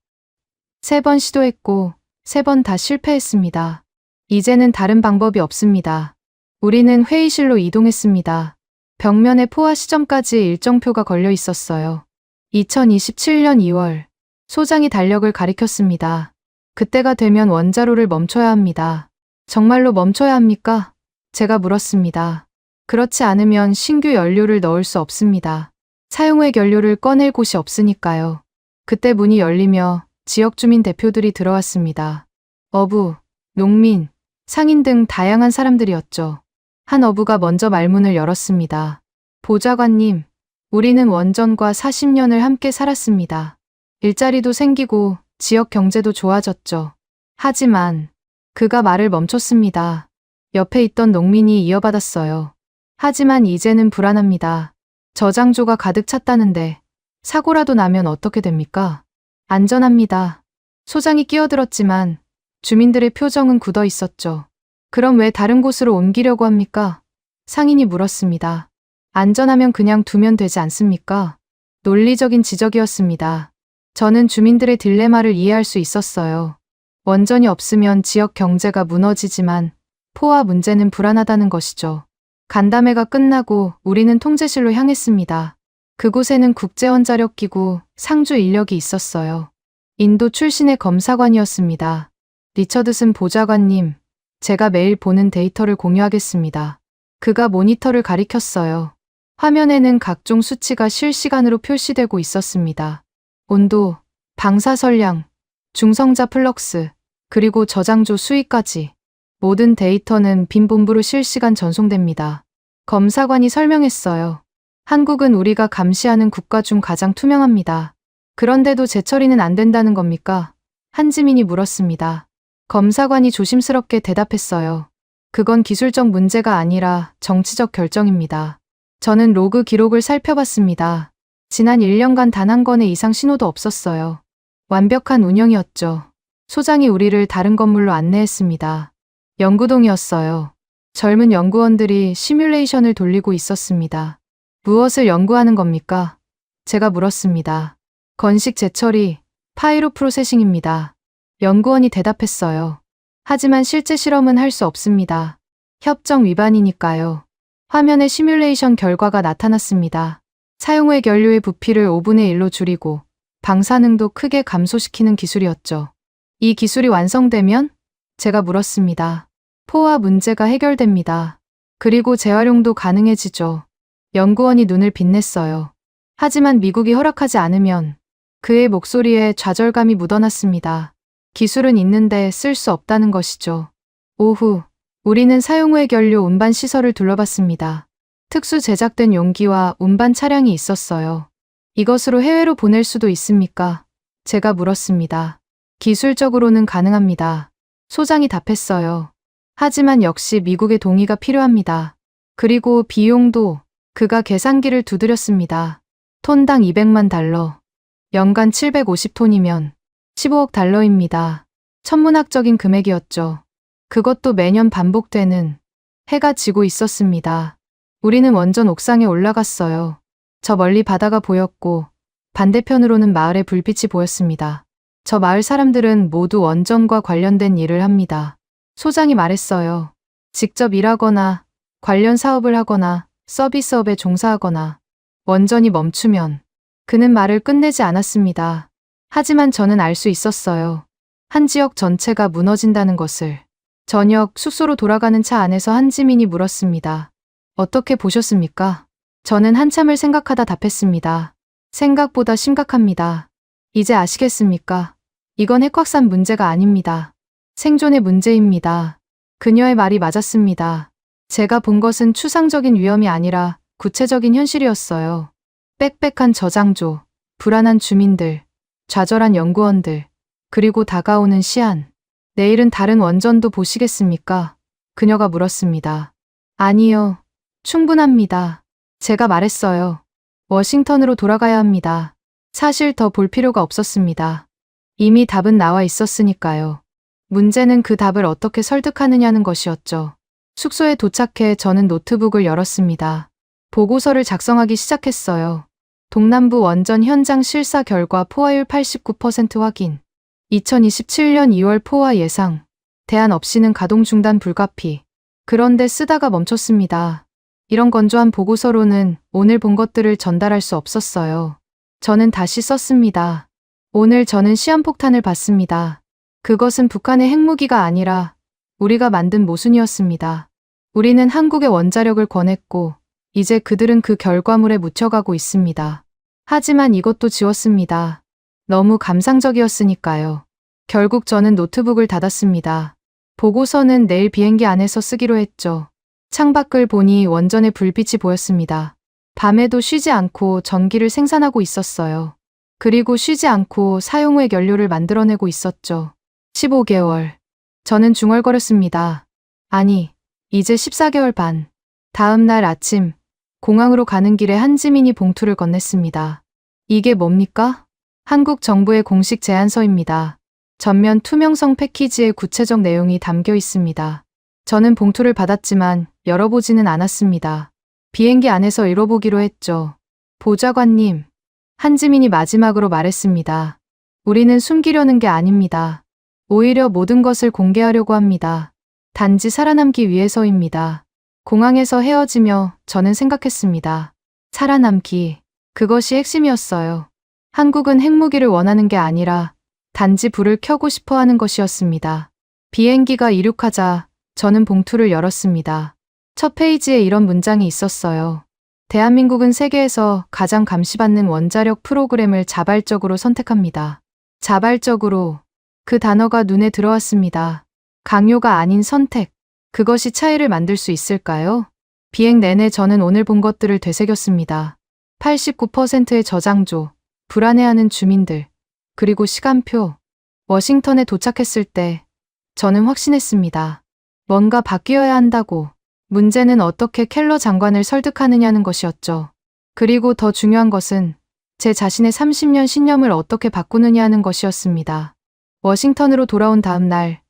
3번 시도했고 3번 다 실패했습니다. 이제는 다른 방법이 없습니다. 우리는 회의실로 이동했습니다. 벽면에 포화 시점까지 일정표가 걸려 있었어요. 2027년 2월, 소장이 달력을 가리켰습니다. 그때가 되면 원자로를 멈춰야 합니다. 정말로 멈춰야 합니까? 제가 물었습니다. 그렇지 않으면 신규 연료를 넣을 수 없습니다. 사용후의 연료를 꺼낼 곳이 없으니까요. 그때 문이 열리며 지역 주민 대표들이 들어왔습니다. 어부, 농민, 상인 등 다양한 사람들이었죠. 한 어부가 먼저 말문을 열었습니다. 보좌관님, 우리는 원전과 40년을 함께 살았습니다. 일자리도 생기고 지역 경제도 좋아졌죠. 하지만 그가 말을 멈췄습니다. 옆에 있던 농민이 이어받았어요. 하지만 이제는 불안합니다. 저장조가 가득 찼다는데 사고라도 나면 어떻게 됩니까? 안전합니다. 소장이 끼어들었지만 주민들의 표정은 굳어 있었죠. 그럼 왜 다른 곳으로 옮기려고 합니까? 상인이 물었습니다. 안전하면 그냥 두면 되지 않습니까? 논리적인 지적이었습니다. 저는 주민들의 딜레마를 이해할 수 있었어요. 원전이 없으면 지역 경제가 무너지지만 포화 문제는 불안하다는 것이죠. 간담회가 끝나고 우리는 통제실로 향했습니다. 그곳에는 국제원자력기구 상주 인력이 있었어요. 인도 출신의 검사관이었습니다. 리처드슨 보좌관님, 제가 매일 보는 데이터를 공유하겠습니다. 그가 모니터를 가리켰어요. 화면에는 각종 수치가 실시간으로 표시되고 있었습니다. 온도, 방사선량, 중성자 플럭스, 그리고 저장조 수위까지. 모든 데이터는 빈 본부로 실시간 전송됩니다. 검사관이 설명했어요. 한국은 우리가 감시하는 국가 중 가장 투명합니다. 그런데도 재처리는 안 된다는 겁니까? 한지민이 물었습니다. 검사관이 조심스럽게 대답했어요. 그건 기술적 문제가 아니라 정치적 결정입니다. 저는 로그 기록을 살펴봤습니다. 지난 1년간 단 한 건의 이상 신호도 없었어요. 완벽한 운영이었죠. 소장이 우리를 다른 건물로 안내했습니다. 연구동이었어요. 젊은 연구원들이 시뮬레이션을 돌리고 있었습니다. 무엇을 연구하는 겁니까? 제가 물었습니다. 건식 재처리, 파이로 프로세싱입니다. 연구원이 대답했어요. 하지만 실제 실험은 할 수 없습니다. 협정 위반이니까요. 화면에 시뮬레이션 결과가 나타났습니다. 사용후의 연료의 부피를 5분의 1로 줄이고 방사능도 크게 감소시키는 기술이었죠. 이 기술이 완성되면? 제가 물었습니다. 포화 문제가 해결됩니다. 그리고 재활용도 가능해지죠. 연구원이 눈을 빛냈어요. 하지만 미국이 허락하지 않으면 그의 목소리에 좌절감이 묻어났습니다. 기술은 있는데 쓸 수 없다는 것이죠. 오후, 우리는 사용후의 연료 운반 시설을 둘러봤습니다. 특수 제작된 용기와 운반 차량이 있었어요. 이것으로 해외로 보낼 수도 있습니까? 제가 물었습니다. 기술적으로는 가능합니다. 소장이 답했어요. 하지만 역시 미국의 동의가 필요합니다. 그리고 비용도 그가 계산기를 두드렸습니다. 톤당 200만 달러. 연간 750톤이면 15억 달러입니다. 천문학적인 금액이었죠. 그것도 매년 반복되는 해가 지고 있었습니다. 우리는 원전 옥상에 올라갔어요. 저 멀리 바다가 보였고 반대편으로는 마을의 불빛이 보였습니다. 저 마을 사람들은 모두 원전과 관련된 일을 합니다. 소장이 말했어요. 직접 일하거나 관련 사업을 하거나 서비스업에 종사하거나 원전이 멈추면 그는 말을 끝내지 않았습니다. 하지만 저는 알 수 있었어요. 한 지역 전체가 무너진다는 것을. 저녁 숙소로 돌아가는 차 안에서 한지민이 물었습니다. 어떻게 보셨습니까? 저는 한참을 생각하다 답했습니다. 생각보다 심각합니다. 이제 아시겠습니까? 이건 핵확산 문제가 아닙니다. 생존의 문제입니다. 그녀의 말이 맞았습니다. 제가 본 것은 추상적인 위험이 아니라 구체적인 현실이었어요. 빽빽한 저장조, 불안한 주민들, 좌절한 연구원들, 그리고 다가오는 시한. 내일은 다른 원전도 보시겠습니까? 그녀가 물었습니다. 아니요. 충분합니다. 제가 말했어요. 워싱턴으로 돌아가야 합니다. 사실 더 볼 필요가 없었습니다. 이미 답은 나와 있었으니까요. 문제는 그 답을 어떻게 설득하느냐는 것이었죠. 숙소에 도착해 저는 노트북을 열었습니다. 보고서를 작성하기 시작했어요. 동남부 원전 현장 실사 결과 포화율 89% 확인. 2027년 2월 포화 예상. 대안 없이는 가동 중단 불가피. 그런데 쓰다가 멈췄습니다. 이런 건조한 보고서로는 오늘 본 것들을 전달할 수 없었어요. 저는 다시 썼습니다. 오늘 저는 시한폭탄을 봤습니다. 그것은 북한의 핵무기가 아니라 우리가 만든 모순이었습니다. 우리는 한국의 원자력을 권했고 이제 그들은 그 결과물에 묻혀가고 있습니다. 하지만 이것도 지웠습니다. 너무 감상적이었으니까요. 결국 저는 노트북을 닫았습니다. 보고서는 내일 비행기 안에서 쓰기로 했죠. 창밖을 보니 원전의 불빛이 보였습니다. 밤에도 쉬지 않고 전기를 생산하고 있었어요. 그리고 쉬지 않고 사용 후의 연료를 만들어내고 있었죠. 15개월. 저는 중얼거렸습니다. 아니, 이제 14개월 반. 다음 날 아침, 공항으로 가는 길에 한지민이 봉투를 건넸습니다. 이게 뭡니까? 한국 정부의 공식 제안서입니다. 전면 투명성 패키지의 구체적 내용이 담겨 있습니다. 저는 봉투를 받았지만 열어보지는 않았습니다. 비행기 안에서 읽어보기로 했죠. 보좌관님, 한지민이 마지막으로 말했습니다. 우리는 숨기려는 게 아닙니다. 오히려 모든 것을 공개하려고 합니다. 단지 살아남기 위해서입니다. 공항에서 헤어지며 저는 생각했습니다. 살아남기. 그것이 핵심이었어요. 한국은 핵무기를 원하는 게 아니라 단지 불을 켜고 싶어 하는 것이었습니다. 비행기가 이륙하자 저는 봉투를 열었습니다. 첫 페이지에 이런 문장이 있었어요. 대한민국은 세계에서 가장 감시받는 원자력 프로그램을 자발적으로 선택합니다. 자발적으로. 그 단어가 눈에 들어왔습니다. 강요가 아닌 선택. 그것이 차이를 만들 수 있을까요? 비행 내내 저는 오늘 본 것들을 되새겼습니다. 89%의 저장조, 불안해하는 주민들, 그리고 시간표. 워싱턴에 도착했을 때 저는 확신했습니다. 뭔가 바뀌어야 한다고. 문제는 어떻게 켈러 장관을 설득하느냐는 것이었죠. 그리고 더 중요한 것은 제 자신의 30년 신념을 어떻게 바꾸느냐 하는 것이었습니다. 워싱턴으로 돌아온 다음 날,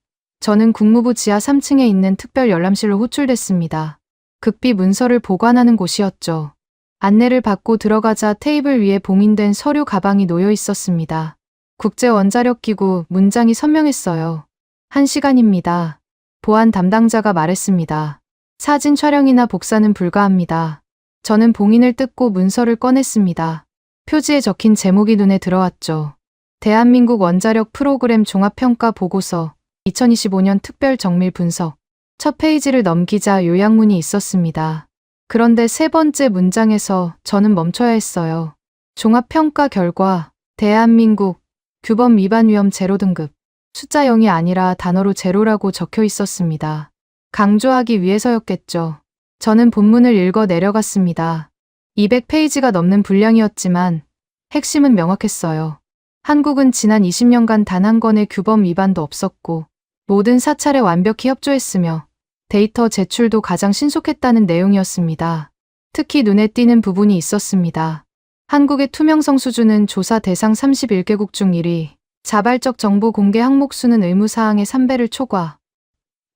저는 국무부 지하 3층에 있는 특별 열람실로 호출됐습니다. 극비 문서를 보관하는 곳이었죠. 안내를 받고 들어가자 테이블 위에 봉인된 서류 가방이 놓여 있었습니다. 국제원자력기구 문장이 선명했어요. 1시간입니다. 보안 담당자가 말했습니다. 사진 촬영이나 복사는 불가합니다. 저는 봉인을 뜯고 문서를 꺼냈습니다. 표지에 적힌 제목이 눈에 들어왔죠. 대한민국 원자력 프로그램 종합평가 보고서 2025년 특별 정밀 분석. 첫 페이지를 넘기자 요약문이 있었습니다. 그런데 세 번째 문장에서 저는 멈춰야 했어요. 종합평가 결과 대한민국 규범 위반 위험 제로 등급. 숫자 0이 아니라 단어로 제로라고 적혀 있었습니다. 강조하기 위해서였겠죠. 저는 본문을 읽어 내려갔습니다. 200페이지가 넘는 분량이었지만 핵심은 명확했어요. 한국은 지난 20년간 단 한 건의 규범 위반도 없었고 모든 사찰에 완벽히 협조했으며 데이터 제출도 가장 신속했다는 내용이었습니다. 특히 눈에 띄는 부분이 있었습니다. 한국의 투명성 수준은 조사 대상 31개국 중 1위, 자발적 정보 공개 항목 수는 의무사항의 3배를 초과.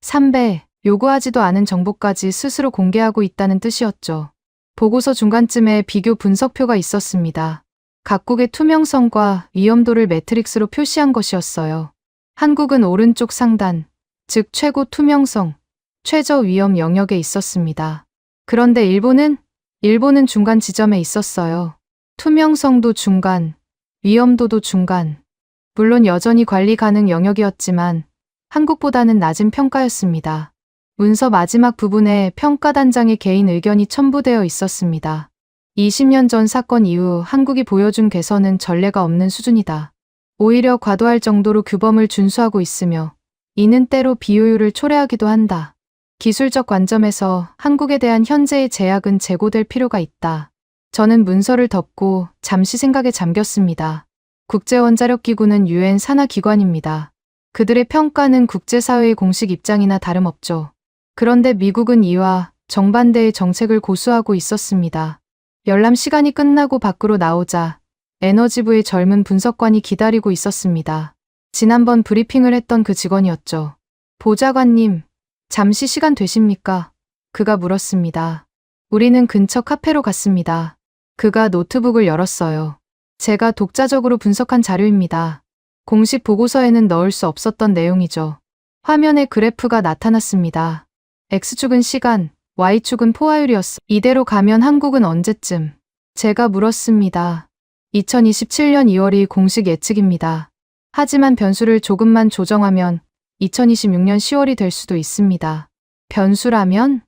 3배, 요구하지도 않은 정보까지 스스로 공개하고 있다는 뜻이었죠. 보고서 중간쯤에 비교 분석표가 있었습니다. 각국의 투명성과 위험도를 매트릭스로 표시한 것이었어요. 한국은 오른쪽 상단, 즉 최고 투명성, 최저 위험 영역에 있었습니다. 그런데 일본은 중간 지점에 있었어요. 투명성도 중간, 위험도도 중간. 물론 여전히 관리 가능 영역이었지만 한국보다는 낮은 평가였습니다. 문서 마지막 부분에 평가단장의 개인 의견이 첨부되어 있었습니다. 20년 전 사건 이후 한국이 보여준 개선은 전례가 없는 수준이다. 오히려 과도할 정도로 규범을 준수하고 있으며 이는 때로 비효율을 초래하기도 한다. 기술적 관점에서 한국에 대한 현재의 제약은 재고될 필요가 있다. 저는 문서를 덮고 잠시 생각에 잠겼습니다. 국제원자력기구는 유엔 산하기관입니다. 그들의 평가는 국제사회의 공식 입장이나 다름없죠. 그런데 미국은 이와 정반대의 정책을 고수하고 있었습니다. 열람 시간이 끝나고 밖으로 나오자 에너지부의 젊은 분석관이 기다리고 있었습니다. 지난번 브리핑을 했던 그 직원이었죠. 보좌관님, 잠시 시간 되십니까? 그가 물었습니다. 우리는 근처 카페로 갔습니다. 그가 노트북을 열었어요. 제가 독자적으로 분석한 자료입니다. 공식 보고서에는 넣을 수 없었던 내용이죠. 화면에 그래프가 나타났습니다. X축은 시간, Y축은 포화율이었어. 이대로 가면 한국은 언제쯤? 제가 물었습니다. 2027년 2월이 공식 예측입니다. 하지만 변수를 조금만 조정하면 2026년 10월이 될 수도 있습니다. 변수라면?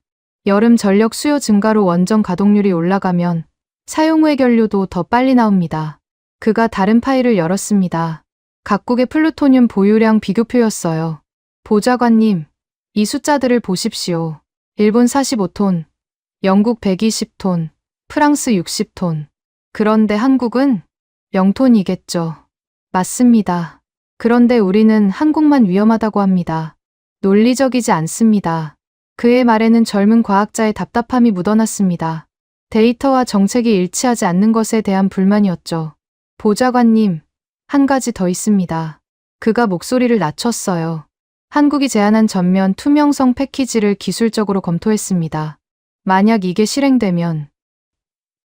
여름 전력 수요 증가로 원전 가동률이 올라가면 사용 후의 연료도 더 빨리 나옵니다. 그가 다른 파일을 열었습니다. 각국의 플루토늄 보유량 비교표였어요. 보좌관님, 이 숫자들을 보십시오. 일본 45톤, 영국 120톤, 프랑스 60톤. 그런데 한국은 0톤이겠죠. 맞습니다. 그런데 우리는 한국만 위험하다고 합니다. 논리적이지 않습니다. 그의 말에는 젊은 과학자의 답답함이 묻어났습니다. 데이터와 정책이 일치하지 않는 것에 대한 불만이었죠. 보좌관님, 한 가지 더 있습니다. 그가 목소리를 낮췄어요. 한국이 제안한 전면 투명성 패키지를 기술적으로 검토했습니다. 만약 이게 실행되면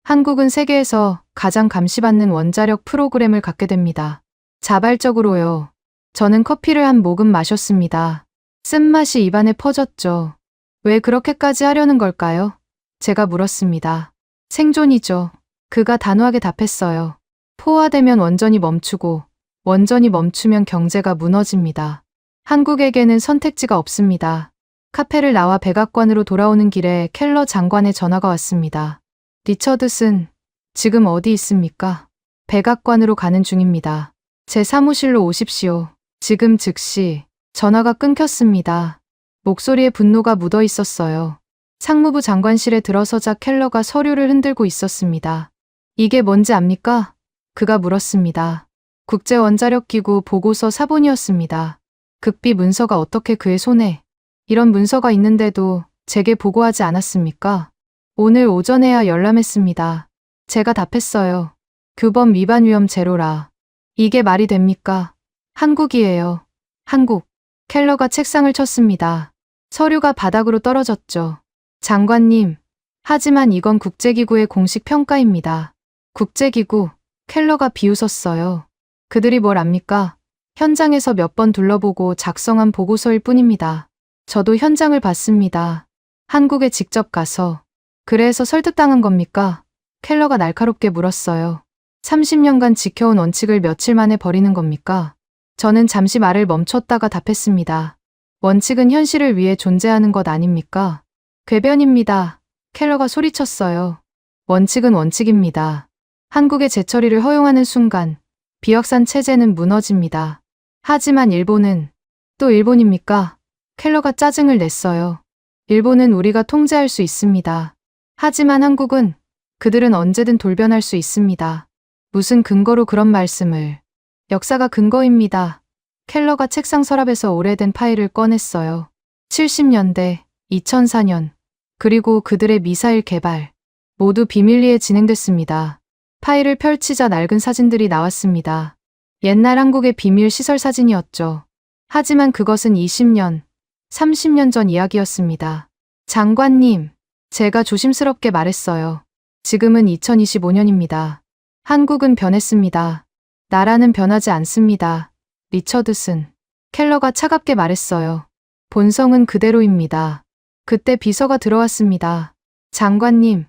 한국은 세계에서 가장 감시받는 원자력 프로그램을 갖게 됩니다. 자발적으로요. 저는 커피를 한 모금 마셨습니다. 쓴맛이 입안에 퍼졌죠. 왜 그렇게까지 하려는 걸까요? 제가 물었습니다. 생존이죠. 그가 단호하게 답했어요. 포화되면 원전이 멈추고 원전이 멈추면 경제가 무너집니다. 한국에게는 선택지가 없습니다. 카페를 나와 백악관으로 돌아오는 길에 켈러 장관의 전화가 왔습니다. 리처드슨, 지금 어디 있습니까? 백악관으로 가는 중입니다. 제 사무실로 오십시오. 지금 즉시. 전화가 끊겼습니다. 목소리에 분노가 묻어 있었어요. 상무부 장관실에 들어서자 켈러가 서류를 흔들고 있었습니다. 이게 뭔지 압니까? 그가 물었습니다. 국제원자력기구 보고서 사본이었습니다. 극비 문서가 어떻게 그의 손에 이런 문서가 있는데도 제게 보고하지 않았습니까? 오늘 오전에야 열람했습니다. 제가 답했어요. 규범 위반 위험 제로라. 이게 말이 됩니까? 한국이에요. 한국. 켈러가 책상을 쳤습니다. 서류가 바닥으로 떨어졌죠. 장관님, 하지만 이건 국제기구의 공식 평가입니다. 국제기구, 켈러가 비웃었어요. 그들이 뭘 압니까? 현장에서 몇 번 둘러보고 작성한 보고서일 뿐입니다. 저도 현장을 봤습니다. 한국에 직접 가서. 그래서 설득당한 겁니까? 켈러가 날카롭게 물었어요. 30년간 지켜온 원칙을 며칠 만에 버리는 겁니까? 저는 잠시 말을 멈췄다가 답했습니다. 원칙은 현실을 위해 존재하는 것 아닙니까? 궤변입니다. 켈러가 소리쳤어요. 원칙은 원칙입니다. 한국의 재처리를 허용하는 순간 비확산 체제는 무너집니다. 하지만 일본은 또 일본입니까? 켈러가 짜증을 냈어요. 일본은 우리가 통제할 수 있습니다. 하지만 한국은 그들은 언제든 돌변할 수 있습니다. 무슨 근거로 그런 말씀을. 역사가 근거입니다. 켈러가 책상 서랍에서 오래된 파일을 꺼냈어요. 70년대, 2004년, 그리고 그들의 미사일 개발. 모두 비밀리에 진행됐습니다. 파일을 펼치자 낡은 사진들이 나왔습니다. 옛날 한국의 비밀 시설 사진이었죠. 하지만 그것은 20년, 30년 전 이야기였습니다. 장관님, 제가 조심스럽게 말했어요. 지금은 2025년입니다. 한국은 변했습니다. 나라는 변하지 않습니다. 리처드슨. 켈러가 차갑게 말했어요. 본성은 그대로입니다. 그때 비서가 들어왔습니다. 장관님,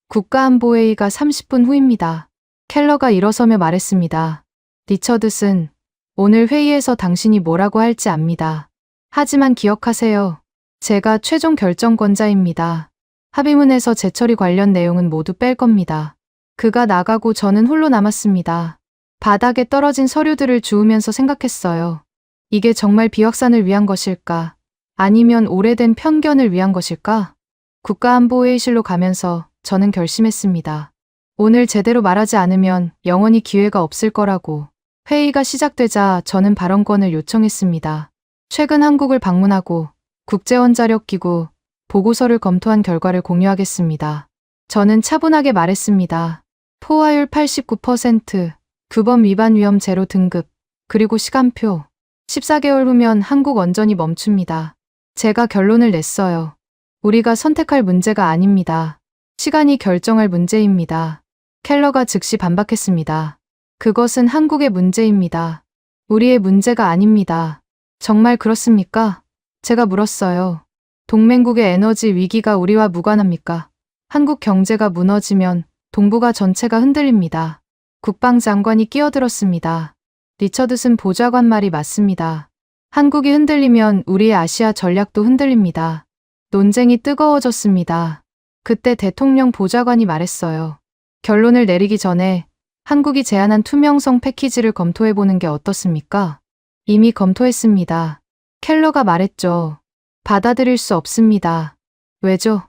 국가안보회의가 30분 후입니다. 켈러가 일어서며 말했습니다. 리처드슨, 오늘 회의에서 당신이 뭐라고 할지 압니다. 하지만 기억하세요. 제가 최종 결정권자입니다. 합의문에서 재처리 관련 내용은 모두 뺄 겁니다. 그가 나가고 저는 홀로 남았습니다. 바닥에 떨어진 서류들을 주우면서 생각했어요. 이게 정말 비확산을 위한 것일까? 아니면 오래된 편견을 위한 것일까? 국가안보회의실로 가면서 저는 결심했습니다. 오늘 제대로 말하지 않으면 영원히 기회가 없을 거라고. 회의가 시작되자 저는 발언권을 요청했습니다. 최근 한국을 방문하고 국제원자력기구 보고서를 검토한 결과를 공유하겠습니다. 저는 차분하게 말했습니다. 포화율 89%, 규범 위반 위험 제로 등급, 그리고 시간표. 14개월 후면 한국 원전이 멈춥니다. 제가 결론을 냈어요. 우리가 선택할 문제가 아닙니다. 시간이 결정할 문제입니다. 켈러가 즉시 반박했습니다. 그것은 한국의 문제입니다. 우리의 문제가 아닙니다. 정말 그렇습니까? 제가 물었어요. 동맹국의 에너지 위기가 우리와 무관합니까? 한국 경제가 무너지면 동북아 전체가 흔들립니다. 국방장관이 끼어들었습니다. 리처드슨 보좌관 말이 맞습니다. 한국이 흔들리면 우리의 아시아 전략도 흔들립니다. 논쟁이 뜨거워졌습니다. 그때 대통령 보좌관이 말했어요. 결론을 내리기 전에 한국이 제안한 투명성 패키지를 검토해보는 게 어떻습니까? 이미 검토했습니다. 켈러가 말했죠. 받아들일 수 없습니다. 왜죠?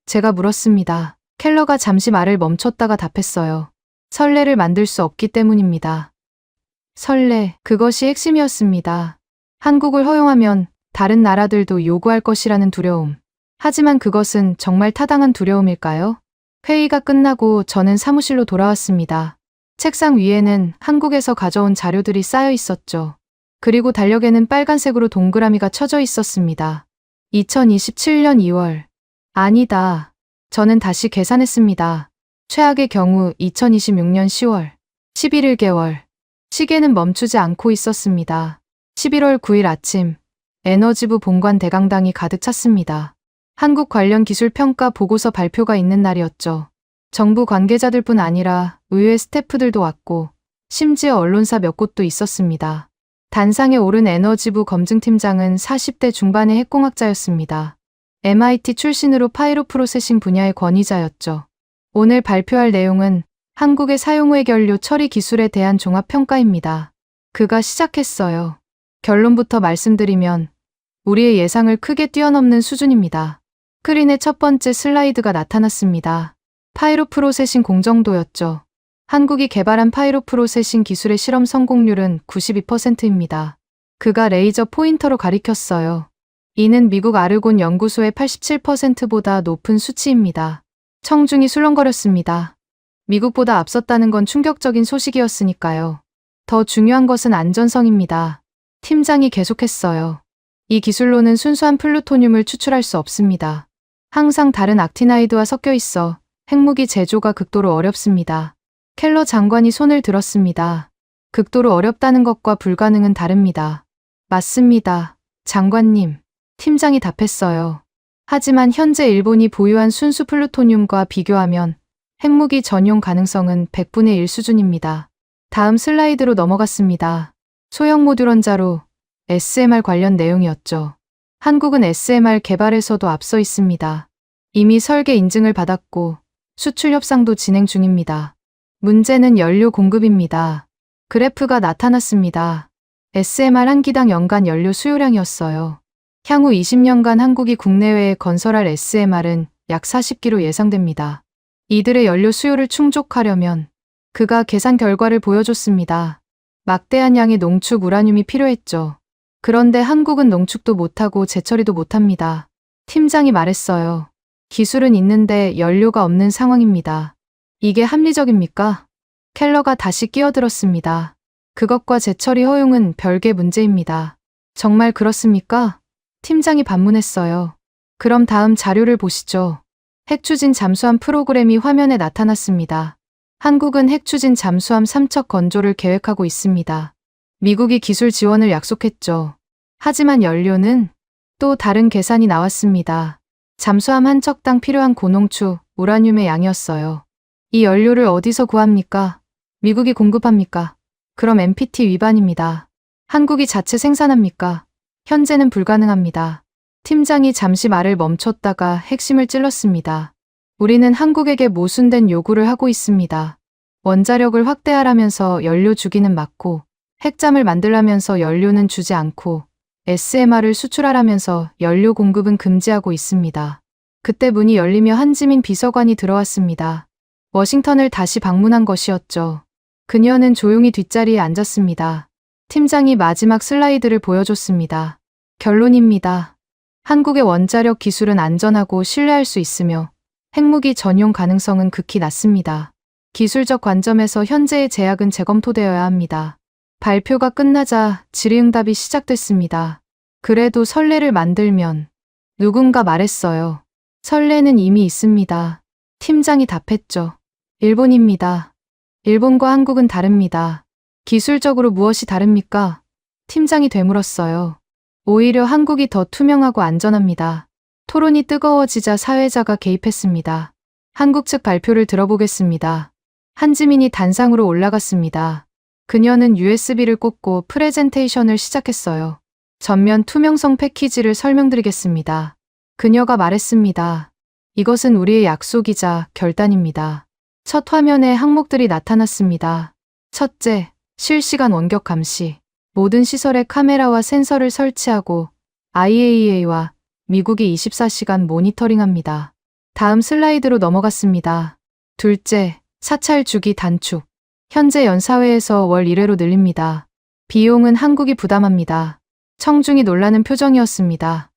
제가 물었습니다. 켈러가 잠시 말을 멈췄다가 답했어요. 선례를 만들 수 없기 때문입니다. 선례, 그것이 핵심이었습니다. 한국을 허용하면 다른 나라들도 요구할 것이라는 두려움. 하지만 그것은 정말 타당한 두려움일까요? 회의가 끝나고 저는 사무실로 돌아왔습니다. 책상 위에는 한국에서 가져온 자료들이 쌓여 있었죠. 그리고 달력에는 빨간색으로 동그라미가 쳐져 있었습니다. 2027년 2월. 아니다. 저는 다시 계산했습니다. 최악의 경우 2026년 10월. 11개월. 시계는 멈추지 않고 있었습니다. 11월 9일 아침, 에너지부 본관 대강당이 가득 찼습니다. 한국 관련 기술 평가 보고서 발표가 있는 날이었죠. 정부 관계자들뿐 아니라 의회 스태프들도 왔고, 심지어 언론사 몇 곳도 있었습니다. 단상에 오른 에너지부 검증팀장은 40대 중반의 핵공학자였습니다. MIT 출신으로 파이로 프로세싱 분야의 권위자였죠. 오늘 발표할 내용은 한국의 사용후의 연료 처리 기술에 대한 종합평가입니다. 그가 시작했어요. 결론부터 말씀드리면 우리의 예상을 크게 뛰어넘는 수준입니다. 스크린의 첫 번째 슬라이드가 나타났습니다. 파이로 프로세싱 공정도였죠. 한국이 개발한 파이로 프로세싱 기술의 실험 성공률은 92%입니다. 그가 레이저 포인터로 가리켰어요. 이는 미국 아르곤 연구소의 87%보다 높은 수치입니다. 청중이 술렁거렸습니다. 미국보다 앞섰다는 건 충격적인 소식이었으니까요. 더 중요한 것은 안전성입니다. 팀장이 계속했어요. 이 기술로는 순수한 플루토늄을 추출할 수 없습니다. 항상 다른 악티나이드와 섞여 있어 핵무기 제조가 극도로 어렵습니다. 켈러 장관이 손을 들었습니다. 극도로 어렵다는 것과 불가능은 다릅니다. 맞습니다. 장관님. 팀장이 답했어요. 하지만 현재 일본이 보유한 순수 플루토늄과 비교하면 핵무기 전용 가능성은 100분의 1 수준입니다. 다음 슬라이드로 넘어갔습니다. 소형 모듈 원자로 SMR 관련 내용이었죠. 한국은 SMR 개발에서도 앞서 있습니다. 이미 설계 인증을 받았고 수출 협상도 진행 중입니다. 문제는 연료 공급입니다. 그래프가 나타났습니다. SMR 한 기당 연간 연료 수요량이었어요. 향후 20년간 한국이 국내외에 건설할 SMR은 약 40기로 예상됩니다. 이들의 연료 수요를 충족하려면 그가 계산 결과를 보여줬습니다. 막대한 양의 농축 우라늄이 필요했죠. 그런데 한국은 농축도 못하고 재처리도 못합니다. 팀장이 말했어요. 기술은 있는데 연료가 없는 상황입니다. 이게 합리적입니까? 켈러가 다시 끼어들었습니다. 그것과 재처리 허용은 별개 문제입니다. 정말 그렇습니까? 팀장이 반문했어요. 그럼 다음 자료를 보시죠. 핵추진 잠수함 프로그램이 화면에 나타났습니다. 한국은 핵추진 잠수함 3척 건조를 계획하고 있습니다. 미국이 기술 지원을 약속했죠. 하지만 연료는 또 다른 계산이 나왔습니다. 잠수함 한 척당 필요한 고농축 우라늄의 양이었어요. 이 연료를 어디서 구합니까? 미국이 공급합니까? 그럼 NPT 위반입니다. 한국이 자체 생산합니까? 현재는 불가능합니다. 팀장이 잠시 말을 멈췄다가 핵심을 찔렀습니다. 우리는 한국에게 모순된 요구를 하고 있습니다. 원자력을 확대하라면서 연료 주기는 막고 핵잠을 만들라면서 연료는 주지 않고 SMR을 수출하라면서 연료 공급은 금지하고 있습니다. 그때 문이 열리며 한지민 비서관이 들어왔습니다. 워싱턴을 다시 방문한 것이었죠. 그녀는 조용히 뒷자리에 앉았습니다. 팀장이 마지막 슬라이드를 보여줬습니다. 결론입니다. 한국의 원자력 기술은 안전하고 신뢰할 수 있으며 핵무기 전용 가능성은 극히 낮습니다. 기술적 관점에서 현재의 제약은 재검토되어야 합니다. 발표가 끝나자 질의응답이 시작됐습니다. 그래도 선례를 만들면 누군가 말했어요. 선례는 이미 있습니다. 팀장이 답했죠. 일본입니다. 일본과 한국은 다릅니다. 기술적으로 무엇이 다릅니까? 팀장이 되물었어요. 오히려 한국이 더 투명하고 안전합니다. 토론이 뜨거워지자 사회자가 개입했습니다. 한국 측 발표를 들어보겠습니다. 한지민이 단상으로 올라갔습니다. 그녀는 USB를 꽂고 프레젠테이션을 시작했어요. 전면 투명성 패키지를 설명드리겠습니다. 그녀가 말했습니다. 이것은 우리의 약속이자 결단입니다. 첫 화면에 항목들이 나타났습니다. 첫째, 실시간 원격 감시. 모든 시설에 카메라와 센서를 설치하고 IAEA와 미국이 24시간 모니터링합니다. 다음 슬라이드로 넘어갔습니다. 둘째, 사찰 주기 단축. 현재 연사회에서 월 1회로 늘립니다. 비용은 한국이 부담합니다. 청중이 놀라는 표정이었습니다.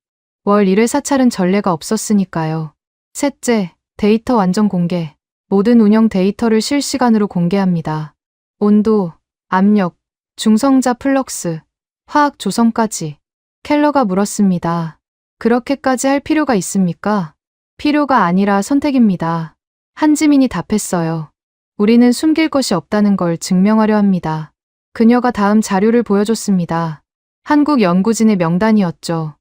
월 1회 사찰은 전례가 없었으니까요. 셋째, 데이터 완전 공개. 모든 운영 데이터를 실시간으로 공개합니다. 온도, 압력, 중성자 플럭스, 화학 조성까지. 켈러가 물었습니다. 그렇게까지 할 필요가 있습니까? 필요가 아니라 선택입니다. 한지민이 답했어요. 우리는 숨길 것이 없다는 걸 증명하려 합니다. 그녀가 다음 자료를 보여줬습니다. 한국 연구진의 명단이었죠.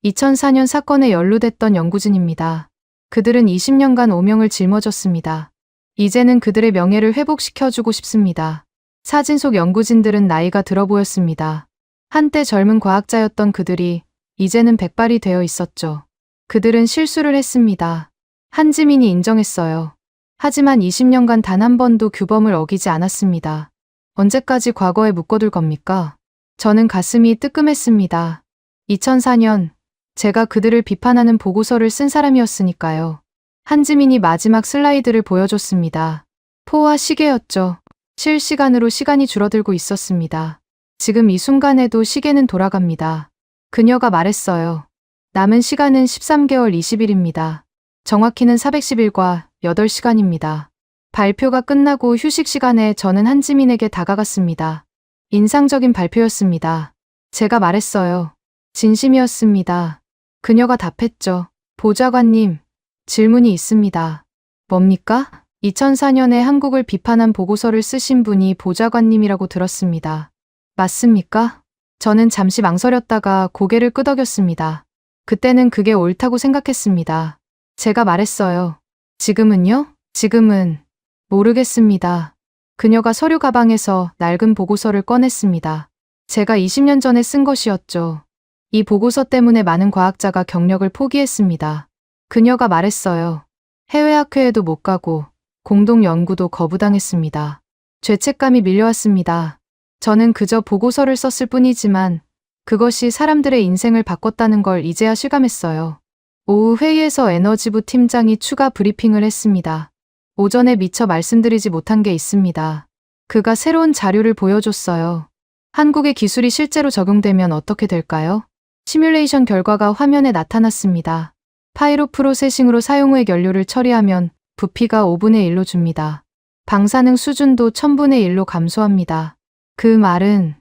2004년 사건에 연루됐던 연구진입니다. 그들은 20년간 오명을 짊어졌습니다. 이제는 그들의 명예를 회복시켜주고 싶습니다. 사진 속 연구진들은 나이가 들어 보였습니다. 한때 젊은 과학자였던 그들이 이제는 백발이 되어 있었죠. 그들은 실수를 했습니다. 한지민이 인정했어요. 하지만 20년간 단 한 번도 규범을 어기지 않았습니다. 언제까지 과거에 묶어둘 겁니까? 저는 가슴이 뜨끔했습니다. 2004년, 제가 그들을 비판하는 보고서를 쓴 사람이었으니까요. 한지민이 마지막 슬라이드를 보여줬습니다. 포와 시계였죠. 실시간으로 시간이 줄어들고 있었습니다. 지금 이 순간에도 시계는 돌아갑니다. 그녀가 말했어요. 남은 시간은 13개월 20일입니다. 정확히는 410일과 8시간입니다. 발표가 끝나고 휴식 시간에 저는 한지민에게 다가갔습니다. 인상적인 발표였습니다. 제가 말했어요. 진심이었습니다. 그녀가 답했죠. 보좌관님, 질문이 있습니다. 뭡니까? 2004년에 한국을 비판한 보고서를 쓰신 분이 보좌관님이라고 들었습니다. 맞습니까? 저는 잠시 망설였다가 고개를 끄덕였습니다. 그때는 그게 옳다고 생각했습니다. 제가 말했어요. 지금은요? 지금은 모르겠습니다. 그녀가 서류 가방에서 낡은 보고서를 꺼냈습니다. 제가 20년 전에 쓴 것이었죠. 이 보고서 때문에 많은 과학자가 경력을 포기했습니다. 그녀가 말했어요. 해외 학회에도 못 가고 공동 연구도 거부당했습니다. 죄책감이 밀려왔습니다. 저는 그저 보고서를 썼을 뿐이지만 그것이 사람들의 인생을 바꿨다는 걸 이제야 실감했어요. 오후 회의에서 에너지부 팀장이 추가 브리핑을 했습니다. 오전에 미처 말씀드리지 못한 게 있습니다. 그가 새로운 자료를 보여줬어요. 한국의 기술이 실제로 적용되면 어떻게 될까요? 시뮬레이션 결과가 화면에 나타났습니다. 파이로 프로세싱으로 사용 후의 연료를 처리하면 부피가 5분의 1로 줍니다. 방사능 수준도 1000분의 1로 감소합니다. 그 말은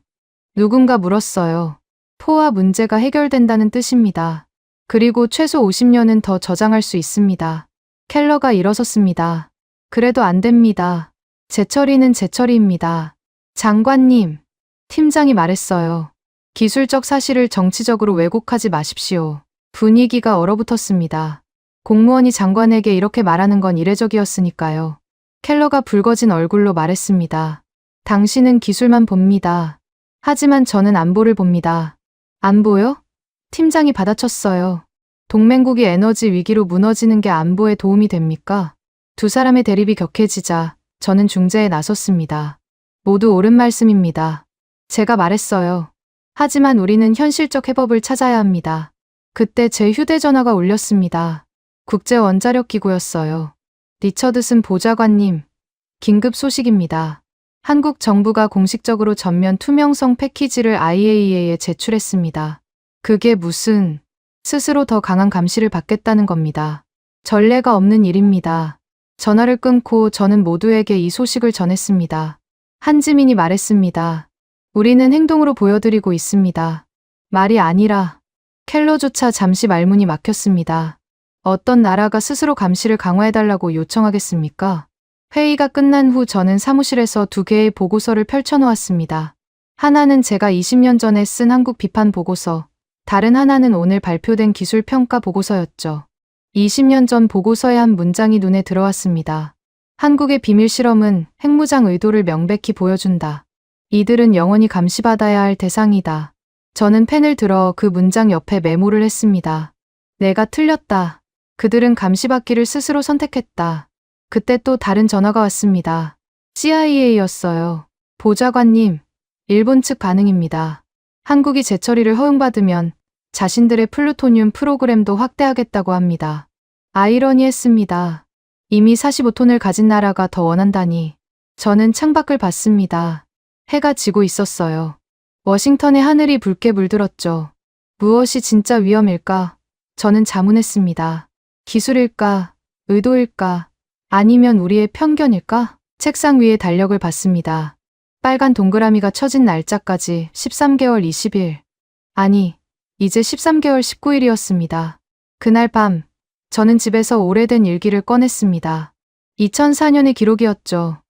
누군가 물었어요. 포화 문제가 해결된다는 뜻입니다. 그리고 최소 50년은 더 저장할 수 있습니다. 켈러가 일어섰습니다. 그래도 안 됩니다. 재처리는 재처리입니다. 장관님, 팀장이 말했어요. 기술적 사실을 정치적으로 왜곡하지 마십시오. 분위기가 얼어붙었습니다. 공무원이 장관에게 이렇게 말하는 건 이례적이었으니까요. 켈러가 붉어진 얼굴로 말했습니다. 당신은 기술만 봅니다. 하지만 저는 안보를 봅니다. 안보요? 팀장이 받아쳤어요. 동맹국이 에너지 위기로 무너지는 게 안보에 도움이 됩니까? 두 사람의 대립이 격해지자 저는 중재에 나섰습니다. 모두 옳은 말씀입니다. 제가 말했어요. 하지만 우리는 현실적 해법을 찾아야 합니다. 그때 제 휴대전화가 울렸습니다. 국제원자력기구였어요. 리처드슨 보좌관님, 긴급 소식입니다. 한국 정부가 공식적으로 전면 투명성 패키지를 IAEA에 제출했습니다. 그게 무슨, 스스로 더 강한 감시를 받겠다는 겁니다. 전례가 없는 일입니다. 전화를 끊고 저는 모두에게 이 소식을 전했습니다. 한지민이 말했습니다. 우리는 행동으로 보여드리고 있습니다. 말이 아니라. 켈러조차 잠시 말문이 막혔습니다. 어떤 나라가 스스로 감시를 강화해달라고 요청하겠습니까? 회의가 끝난 후 저는 사무실에서 2개의 보고서를 펼쳐놓았습니다. 하나는 제가 20년 전에 쓴 한국 비판 보고서, 다른 하나는 오늘 발표된 기술 평가 보고서였죠. 20년 전 보고서의 한 문장이 눈에 들어왔습니다. 한국의 비밀 실험은 핵무장 의도를 명백히 보여준다. 이들은 영원히 감시받아야 할 대상이다. 저는 펜을 들어 그 문장 옆에 메모를 했습니다. 내가 틀렸다. 그들은 감시받기를 스스로 선택했다. 그때 또 다른 전화가 왔습니다. CIA였어요. 보좌관님, 일본 측 반응입니다. 한국이 재처리를 허용받으면 자신들의 플루토늄 프로그램도 확대하겠다고 합니다. 아이러니했습니다. 이미 45톤을 가진 나라가 더 원한다니. 저는 창밖을 봤습니다. 해가 지고 있었어요. 워싱턴의 하늘이 붉게 물들었죠. 무엇이 진짜 위험일까? 저는 자문했습니다. 기술일까? 의도일까? 아니면 우리의 편견일까? 책상 위에 달력을 봤습니다. 빨간 동그라미가 쳐진 날짜까지 13개월 20일. 아니, 이제 13개월 19일이었습니다. 그날 밤, 저는 집에서 오래된 일기를 꺼냈습니다. 2004년의 기록이었죠.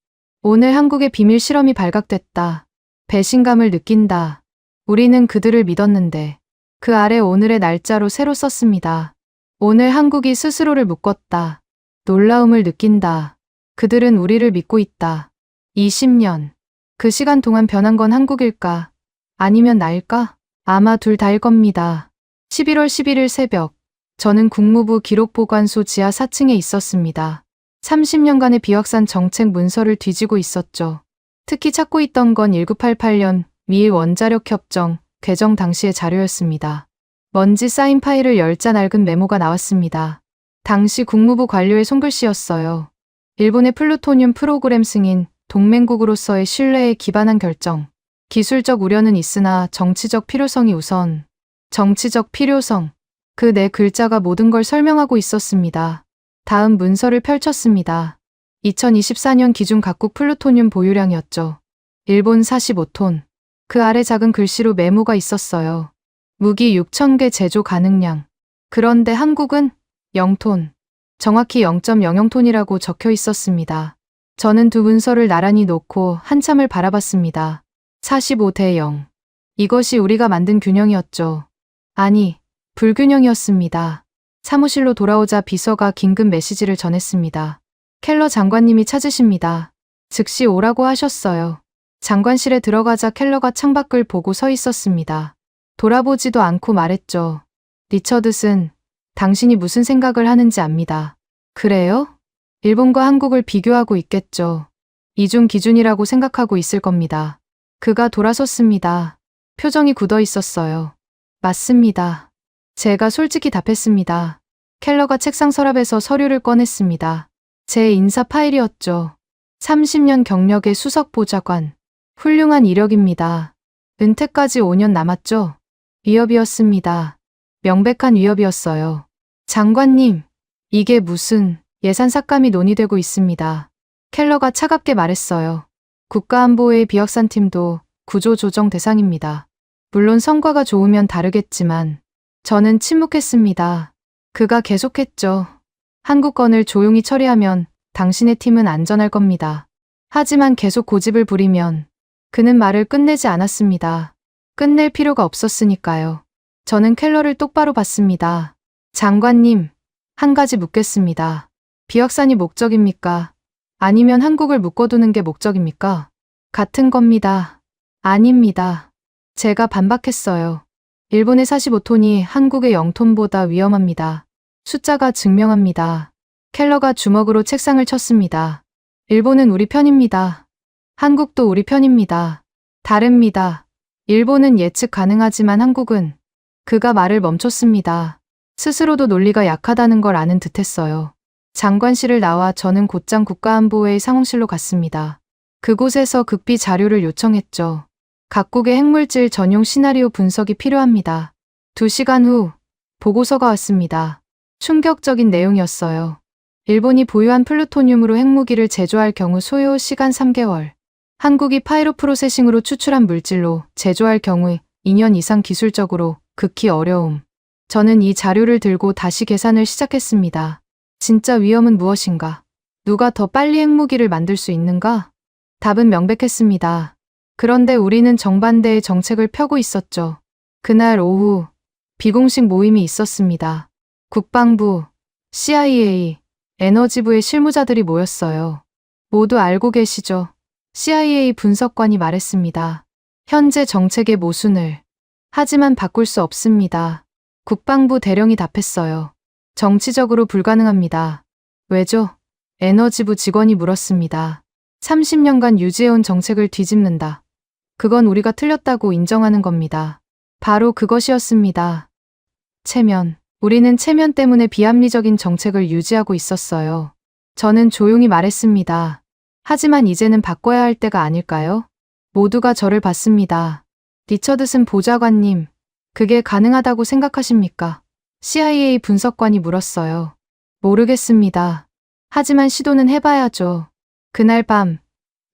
오늘 한국의 비밀 실험이 발각됐다. 배신감을 느낀다. 우리는 그들을 믿었는데 그 아래 오늘의 날짜로 새로 썼습니다. 오늘 한국이 스스로를 묶었다. 놀라움을 느낀다. 그들은 우리를 믿고 있다. 20년. 그 시간 동안 변한 건 한국일까? 아니면 나일까? 아마 둘 다일 겁니다. 11월 11일 새벽, 저는 국무부 기록보관소 지하 4층에 있었습니다. 30년간의 비확산 정책 문서를 뒤지고 있었죠. 특히 찾고 있던 건 1988년 미일 원자력 협정 개정 당시의 자료였습니다. 먼지 쌓인 파일을 10자 낡은 메모가 나왔습니다. 당시 국무부 관료의 손글씨였어요. 일본의 플루토늄 프로그램 승인, 동맹국으로서의 신뢰에 기반한 결정. 기술적 우려는 있으나 정치적 필요성이 우선. 정치적 필요성. 그 네 글자가 모든 걸 설명하고 있었습니다. 다음 문서를 펼쳤습니다. 2024년 기준 각국 플루토늄 보유량이었죠. 일본 45톤. 그 아래 작은 글씨로 메모가 있었어요. 무기 6,000개 제조 가능량. 그런데 한국은 0톤. 정확히 0.00톤이라고 적혀 있었습니다. 저는 두 문서를 나란히 놓고 한참을 바라봤습니다. 45대 0. 이것이 우리가 만든 균형이었죠. 아니, 불균형이었습니다. 사무실로 돌아오자 비서가 긴급 메시지를 전했습니다. 켈러 장관님이 찾으십니다. 즉시 오라고 하셨어요. 장관실에 들어가자 켈러가 창밖을 보고 서 있었습니다. 돌아보지도 않고 말했죠. 리처드슨, 당신이 무슨 생각을 하는지 압니다. 그래요? 일본과 한국을 비교하고 있겠죠. 이중 기준이라고 생각하고 있을 겁니다. 그가 돌아섰습니다. 표정이 굳어 있었어요. 맞습니다. 제가 솔직히 답했습니다. 켈러가 책상 서랍에서 서류를 꺼냈습니다. 제 인사 파일이었죠. 30년 경력의 수석 보좌관. 훌륭한 이력입니다. 은퇴까지 5년 남았죠? 위협이었습니다. 명백한 위협이었어요. 장관님, 이게 무슨 예산 삭감이 논의되고 있습니다. 켈러가 차갑게 말했어요. 국가안보의 비확산팀도 구조조정 대상입니다. 물론 성과가 좋으면 다르겠지만 저는 침묵했습니다. 그가 계속했죠. 한국 건을 조용히 처리하면 당신의 팀은 안전할 겁니다. 하지만 계속 고집을 부리면 그는 말을 끝내지 않았습니다. 끝낼 필요가 없었으니까요. 저는 켈러를 똑바로 봤습니다. 장관님, 한 가지 묻겠습니다. 비확산이 목적입니까? 아니면 한국을 묶어두는 게 목적입니까? 같은 겁니다. 아닙니다. 제가 반박했어요. 일본의 45톤이 한국의 0톤보다 위험합니다. 숫자가 증명합니다. 켈러가 주먹으로 책상을 쳤습니다. 일본은 우리 편입니다. 한국도 우리 편입니다. 다릅니다. 일본은 예측 가능하지만 한국은. 그가 말을 멈췄습니다. 스스로도 논리가 약하다는 걸 아는 듯했어요. 장관실을 나와 저는 곧장 국가안보회의 상황실로 갔습니다. 그곳에서 급히 자료를 요청했죠. 각국의 핵물질 전용 시나리오 분석이 필요합니다. 2시간 후 보고서가 왔습니다. 충격적인 내용이었어요. 일본이 보유한 플루토늄으로 핵무기를 제조할 경우 소요 시간 3개월. 한국이 파이로 프로세싱으로 추출한 물질로 제조할 경우 2년 이상 기술적으로 극히 어려움. 저는 이 자료를 들고 다시 계산을 시작했습니다. 진짜 위험은 무엇인가? 누가 더 빨리 핵무기를 만들 수 있는가? 답은 명백했습니다. 그런데 우리는 정반대의 정책을 펴고 있었죠. 그날 오후 비공식 모임이 있었습니다. 국방부, CIA, 에너지부의 실무자들이 모였어요. 모두 알고 계시죠? CIA 분석관이 말했습니다. 현재 정책의 모순을. 하지만 바꿀 수 없습니다. 국방부 대령이 답했어요. 정치적으로 불가능합니다. 왜죠? 에너지부 직원이 물었습니다. 30년간 유지해온 정책을 뒤집는다. 그건 우리가 틀렸다고 인정하는 겁니다. 바로 그것이었습니다. 체면. 우리는 체면 때문에 비합리적인 정책을 유지하고 있었어요. 저는 조용히 말했습니다. 하지만 이제는 바꿔야 할 때가 아닐까요? 모두가 저를 봤습니다. 리처드슨 보좌관님, 그게 가능하다고 생각하십니까? CIA 분석관이 물었어요. 모르겠습니다. 하지만 시도는 해봐야죠. 그날 밤,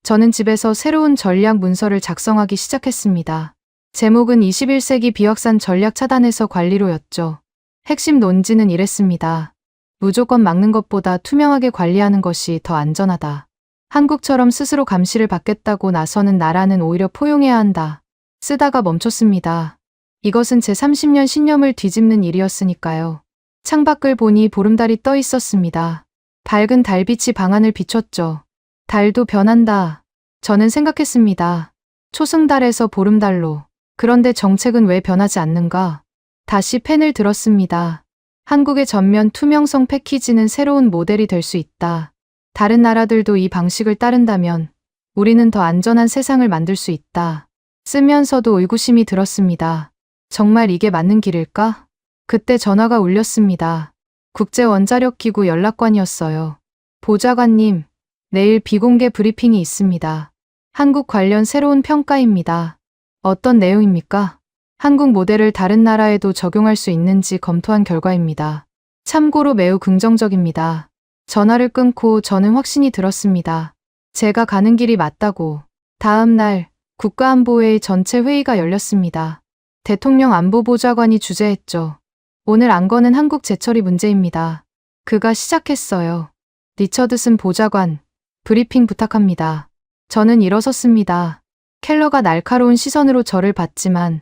저는 집에서 새로운 전략 문서를 작성하기 시작했습니다. 제목은 21세기 비확산 전략 차단에서 관리로였죠. 핵심 논지는 이랬습니다. 무조건 막는 것보다 투명하게 관리하는 것이 더 안전하다. 한국처럼 스스로 감시를 받겠다고 나서는 나라는 오히려 포용해야 한다. 쓰다가 멈췄습니다. 이것은 제 30년 신념을 뒤집는 일이었으니까요. 창밖을 보니 보름달이 떠 있었습니다. 밝은 달빛이 방안을 비췄죠. 달도 변한다. 저는 생각했습니다. 초승달에서 보름달로. 그런데 정책은 왜 변하지 않는가? 다시 펜을 들었습니다. 한국의 전면 투명성 패키지는 새로운 모델이 될 수 있다. 다른 나라들도 이 방식을 따른다면 우리는 더 안전한 세상을 만들 수 있다. 쓰면서도 의구심이 들었습니다. 정말 이게 맞는 길일까? 그때 전화가 울렸습니다. 국제원자력기구 연락관이었어요. 보좌관님, 내일 비공개 브리핑이 있습니다. 한국 관련 새로운 평가입니다. 어떤 내용입니까? 한국 모델을 다른 나라에도 적용할 수 있는지 검토한 결과입니다. 참고로 매우 긍정적입니다. 전화를 끊고 저는 확신이 들었습니다. 제가 가는 길이 맞다고. 다음 날 국가안보회의 전체 회의가 열렸습니다. 대통령 안보보좌관이 주재했죠. 오늘 안건은 한국 재처리 문제입니다. 그가 시작했어요. 리처드슨 보좌관, 브리핑 부탁합니다. 저는 일어섰습니다. 켈러가 날카로운 시선으로 저를 봤지만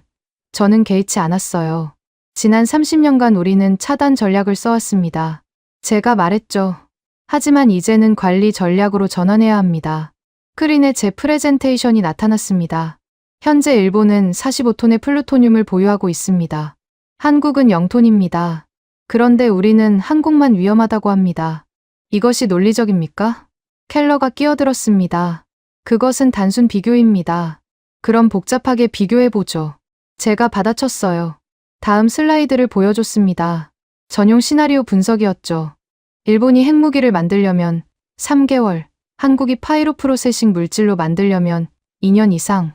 저는 개의치 않았어요. 지난 30년간 우리는 차단 전략을 써왔습니다. 제가 말했죠. 하지만 이제는 관리 전략으로 전환해야 합니다. 스크린에 제 프레젠테이션이 나타났습니다. 현재 일본은 45톤의 플루토늄을 보유하고 있습니다. 한국은 0톤입니다. 그런데 우리는 한국만 위험하다고 합니다. 이것이 논리적입니까? 켈러가 끼어들었습니다. 그것은 단순 비교입니다. 그럼 복잡하게 비교해보죠. 제가 받아쳤어요. 다음 슬라이드를 보여줬습니다. 전용 시나리오 분석이었죠. 일본이 핵무기를 만들려면 3개월, 한국이 파이로 프로세싱 물질로 만들려면 2년 이상.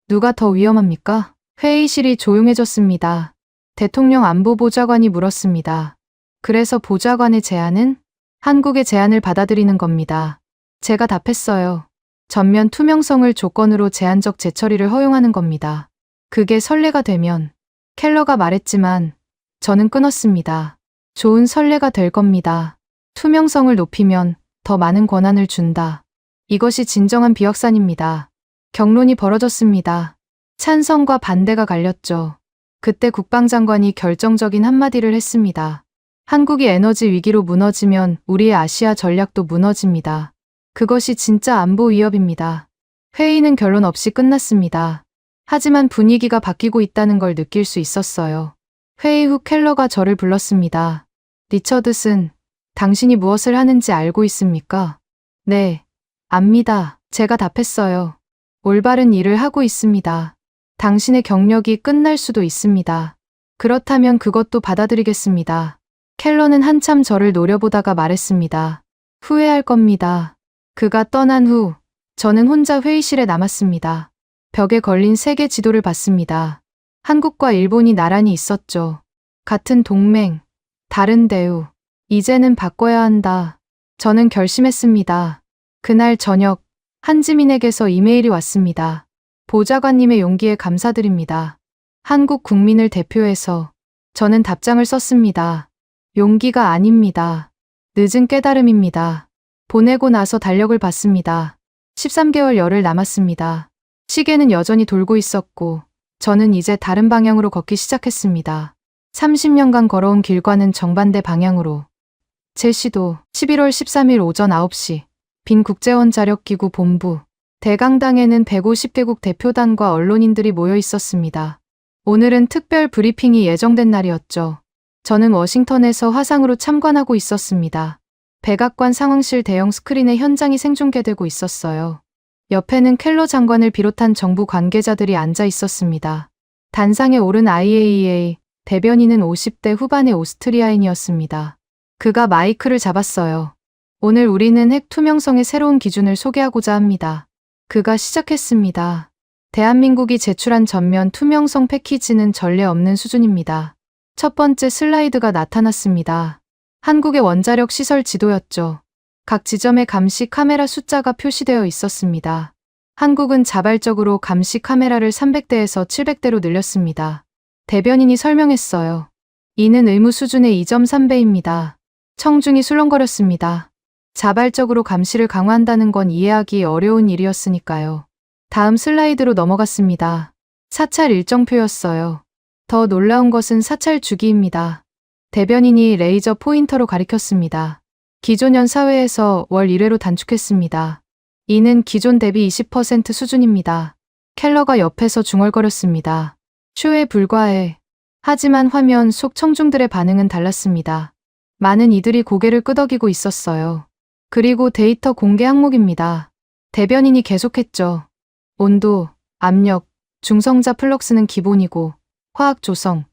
누가 더 위험합니까? 회의실이 조용해졌습니다. 대통령 안보보좌관이 물었습니다. 그래서 보좌관의 제안은? 한국의 제안을 받아들이는 겁니다. 제가 답했어요. 전면 투명성을 조건으로 제한적 재처리를 허용하는 겁니다. 그게 선례가 되면, 켈러가 말했지만 저는 끊었습니다. 좋은 선례가 될 겁니다. 투명성을 높이면 더 많은 권한을 준다. 이것이 진정한 비확산입니다. 격론이 벌어졌습니다. 찬성과 반대가 갈렸죠. 그때 국방장관이 결정적인 한마디를 했습니다. 한국이 에너지 위기로 무너지면 우리의 아시아 전략도 무너집니다. 그것이 진짜 안보 위협입니다. 회의는 결론 없이 끝났습니다. 하지만 분위기가 바뀌고 있다는 걸 느낄 수 있었어요. 회의 후 켈러가 저를 불렀습니다. 리처드슨, 당신이 무엇을 하는지 알고 있습니까? 네, 압니다. 제가 답했어요. 올바른 일을 하고 있습니다. 당신의 경력이 끝날 수도 있습니다. 그렇다면 그것도 받아들이겠습니다. 켈러는 한참 저를 노려보다가 말했습니다. 후회할 겁니다. 그가 떠난 후 저는 혼자 회의실에 남았습니다. 벽에 걸린 세계 지도를 봤습니다. 한국과 일본이 나란히 있었죠. 같은 동맹, 다른 대우. 이제는 바꿔야 한다. 저는 결심했습니다. 그날 저녁 한지민에게서 이메일이 왔습니다. 보좌관님의 용기에 감사드립니다. 한국 국민을 대표해서 저는 답장을 썼습니다. 용기가 아닙니다. 늦은 깨달음입니다. 보내고 나서 달력을 봤습니다. 13개월 열흘 남았습니다. 시계는 여전히 돌고 있었고 저는 이제 다른 방향으로 걷기 시작했습니다. 30년간 걸어온 길과는 정반대 방향으로. 제 시도 11월 13일 오전 9시 빈 국제원자력기구 본부 대강당에는 150개국 대표단과 언론인들이 모여 있었습니다. 오늘은 특별 브리핑이 예정된 날이었죠. 저는 워싱턴에서 화상으로 참관하고 있었습니다. 백악관 상황실 대형 스크린에 현장이 생중계되고 있었어요. 옆에는 켈러 장관을 비롯한 정부 관계자들이 앉아 있었습니다. 단상에 오른 IAEA 대변인은 50대 후반의 오스트리아인이었습니다. 그가 마이크를 잡았어요. 오늘 우리는 핵 투명성의 새로운 기준을 소개하고자 합니다. 그가 시작했습니다. 대한민국이 제출한 전면 투명성 패키지는 전례 없는 수준입니다. 첫 번째 슬라이드가 나타났습니다. 한국의 원자력 시설 지도였죠. 각 지점에 감시 카메라 숫자가 표시되어 있었습니다. 한국은 자발적으로 감시 카메라를 300대에서 700대로 늘렸습니다. 대변인이 설명했어요. 이는 의무 수준의 2.3배입니다. 청중이 술렁거렸습니다. 자발적으로 감시를 강화한다는 건 이해하기 어려운 일이었으니까요. 다음 슬라이드로 넘어갔습니다. 사찰 일정표였어요. 더 놀라운 것은 사찰 주기입니다. 대변인이 레이저 포인터로 가리켰습니다. 기존 연사회에서 월 1회로 단축했습니다. 이는 기존 대비 20% 수준입니다. 켈러가 옆에서 중얼거렸습니다. 쇼에 불과해. 하지만 화면 속 청중들의 반응은 달랐습니다. 많은 이들이 고개를 끄덕이고 있었어요. 그리고 데이터 공개 항목입니다. 대변인이 계속했죠. 온도, 압력, 중성자 플럭스는 기본이고 화학 조성,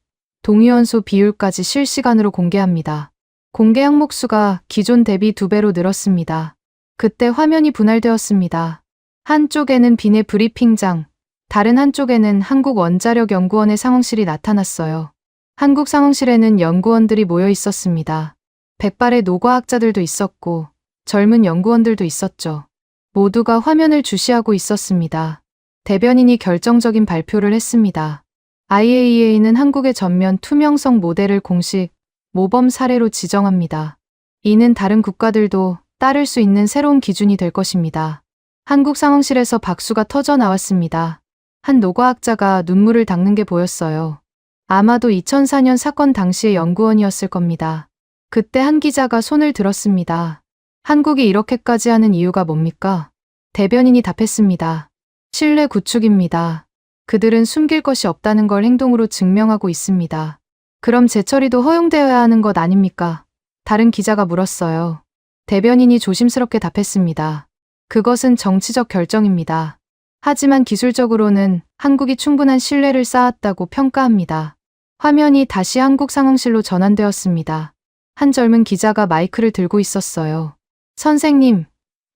동위원소 비율까지 실시간으로 공개합니다. 공개 항목 수가 기존 대비 2배로 늘었습니다. 그때 화면이 분할되었습니다. 한쪽에는 비내 브리핑장, 다른 한쪽에는 한국원자력연구원의 상황실이 나타났어요. 한국 상황실에는 연구원들이 모여 있었습니다. 백발의 노과학자들도 있었고 젊은 연구원들도 있었죠. 모두가 화면을 주시하고 있었습니다. 대변인이 결정적인 발표를 했습니다. IAEA는 한국의 전면 투명성 모델을 공식 모범 사례로 지정합니다. 이는 다른 국가들도 따를 수 있는 새로운 기준이 될 것입니다. 한국 상황실에서 박수가 터져 나왔습니다. 한 노과학자가 눈물을 닦는 게 보였어요. 아마도 2004년 사건 당시의 연구원이었을 겁니다. 그때 한 기자가 손을 들었습니다. 한국이 이렇게까지 하는 이유가 뭡니까? 대변인이 답했습니다. 신뢰 구축입니다. 그들은 숨길 것이 없다는 걸 행동으로 증명하고 있습니다. 그럼 재처리도 허용되어야 하는 것 아닙니까? 다른 기자가 물었어요. 대변인이 조심스럽게 답했습니다. 그것은 정치적 결정입니다. 하지만 기술적으로는 한국이 충분한 신뢰를 쌓았다고 평가합니다. 화면이 다시 한국 상황실로 전환되었습니다. 한 젊은 기자가 마이크를 들고 있었어요. 선생님,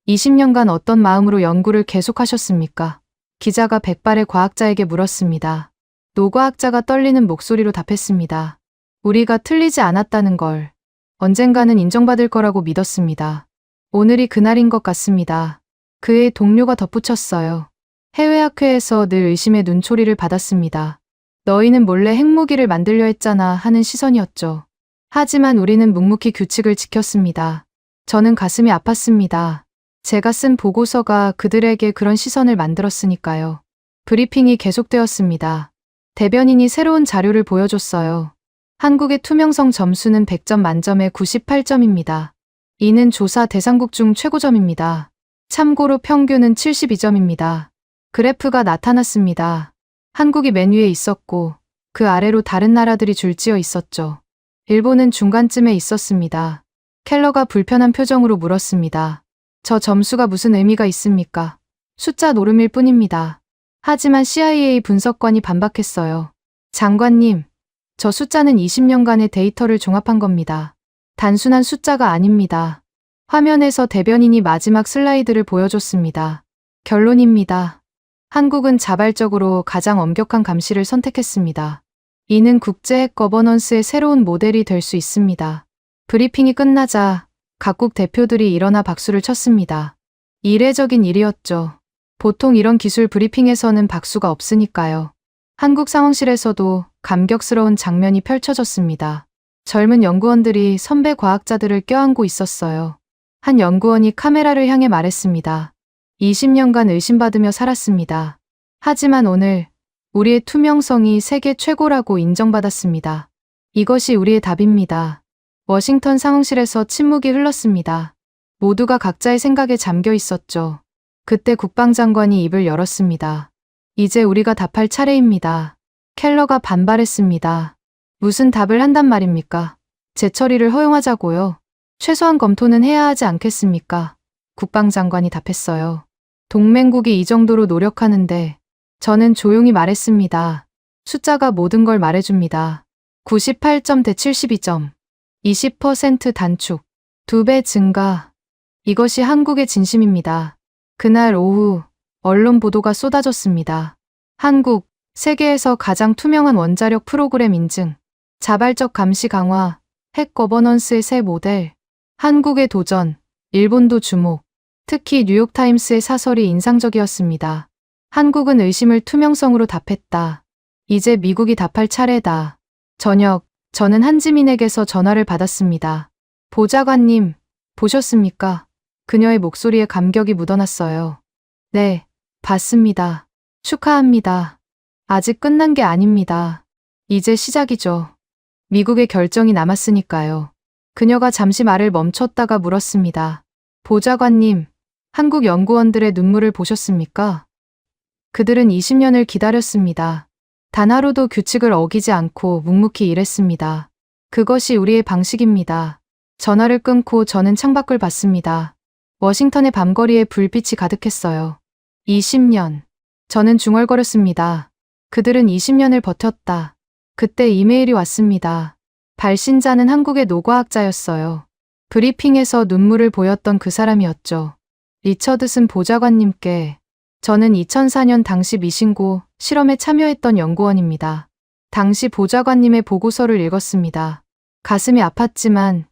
20년간 어떤 마음으로 연구를 계속하셨습니까? 기자가 백발의 과학자에게 물었습니다. 노과학자가 떨리는 목소리로 답했습니다. 우리가 틀리지 않았다는 걸 언젠가는 인정받을 거라고 믿었습니다. 오늘이 그날인 것 같습니다. 그의 동료가 덧붙였어요. 해외 학회에서 늘 의심의 눈초리를 받았습니다. 너희는 몰래 핵무기를 만들려 했잖아 하는 시선이었죠. 하지만 우리는 묵묵히 규칙을 지켰습니다. 저는 가슴이 아팠습니다. 제가 쓴 보고서가 그들에게 그런 시선을 만들었으니까요. 브리핑이 계속되었습니다. 대변인이 새로운 자료를 보여줬어요. 한국의 투명성 점수는 100점 만점에 98점입니다. 이는 조사 대상국 중 최고점입니다. 참고로 평균은 72점입니다. 그래프가 나타났습니다. 한국이 맨 위에 있었고 그 아래로 다른 나라들이 줄지어 있었죠. 일본은 중간쯤에 있었습니다. 켈러가 불편한 표정으로 물었습니다. 저 점수가 무슨 의미가 있습니까? 숫자 노름일 뿐입니다. 하지만 CIA 분석관이 반박했어요. 장관님, 저 숫자는 20년간의 데이터를 종합한 겁니다. 단순한 숫자가 아닙니다. 화면에서 대변인이 마지막 슬라이드를 보여줬습니다. 결론입니다. 한국은 자발적으로 가장 엄격한 감시를 선택했습니다. 이는 국제 핵 거버넌스의 새로운 모델이 될 수 있습니다. 브리핑이 끝나자 각국 대표들이 일어나 박수를 쳤습니다. 이례적인 일이었죠. 보통 이런 기술 브리핑에서는 박수가 없으니까요. 한국 상황실에서도 감격스러운 장면이 펼쳐졌습니다. 젊은 연구원들이 선배 과학자들을 껴안고 있었어요. 한 연구원이 카메라를 향해 말했습니다. 20년간 의심받으며 살았습니다. 하지만 오늘 우리의 투명성이 세계 최고라고 인정받았습니다. 이것이 우리의 답입니다. 워싱턴 상황실에서 침묵이 흘렀습니다. 모두가 각자의 생각에 잠겨 있었죠. 그때 국방장관이 입을 열었습니다. 이제 우리가 답할 차례입니다. 켈러가 반발했습니다. 무슨 답을 한단 말입니까? 재처리를 허용하자고요. 최소한 검토는 해야 하지 않겠습니까? 국방장관이 답했어요. 동맹국이 이 정도로 노력하는데 저는 조용히 말했습니다. 숫자가 모든 걸 말해줍니다. 98점 대 72점. 20% 단축. 2배 증가. 이것이 한국의 진심입니다. 그날 오후 언론 보도가 쏟아졌습니다. 한국, 세계에서 가장 투명한 원자력 프로그램 인증. 자발적 감시 강화, 핵 거버넌스의 새 모델, 한국의 도전, 일본도 주목. 특히 뉴욕타임스의 사설이 인상적이었습니다. 한국은 의심을 투명성으로 답했다. 이제 미국이 답할 차례다. 저녁, 저는 한지민에게서 전화를 받았습니다. 보좌관님, 보셨습니까? 그녀의 목소리에 감격이 묻어났어요. 네, 봤습니다. 축하합니다. 아직 끝난 게 아닙니다. 이제 시작이죠. 미국의 결정이 남았으니까요. 그녀가 잠시 말을 멈췄다가 물었습니다. 보좌관님, 한국 연구원들의 눈물을 보셨습니까? 그들은 20년을 기다렸습니다. 단 하루도 규칙을 어기지 않고 묵묵히 일했습니다. 그것이 우리의 방식입니다. 전화를 끊고 저는 창밖을 봤습니다. 워싱턴의 밤거리에 불빛이 가득했어요. 20년. 저는 중얼거렸습니다. 그들은 20년을 버텼다. 그때 이메일이 왔습니다. 발신자는 한국의 노과학자였어요. 브리핑에서 눈물을 보였던 그 사람이었죠. 리처드슨 보좌관님께. 저는 2004년 당시 미신고 실험에 참여했던 연구원입니다. 당시 보좌관님의 보고서를 읽었습니다. 가슴이 아팠지만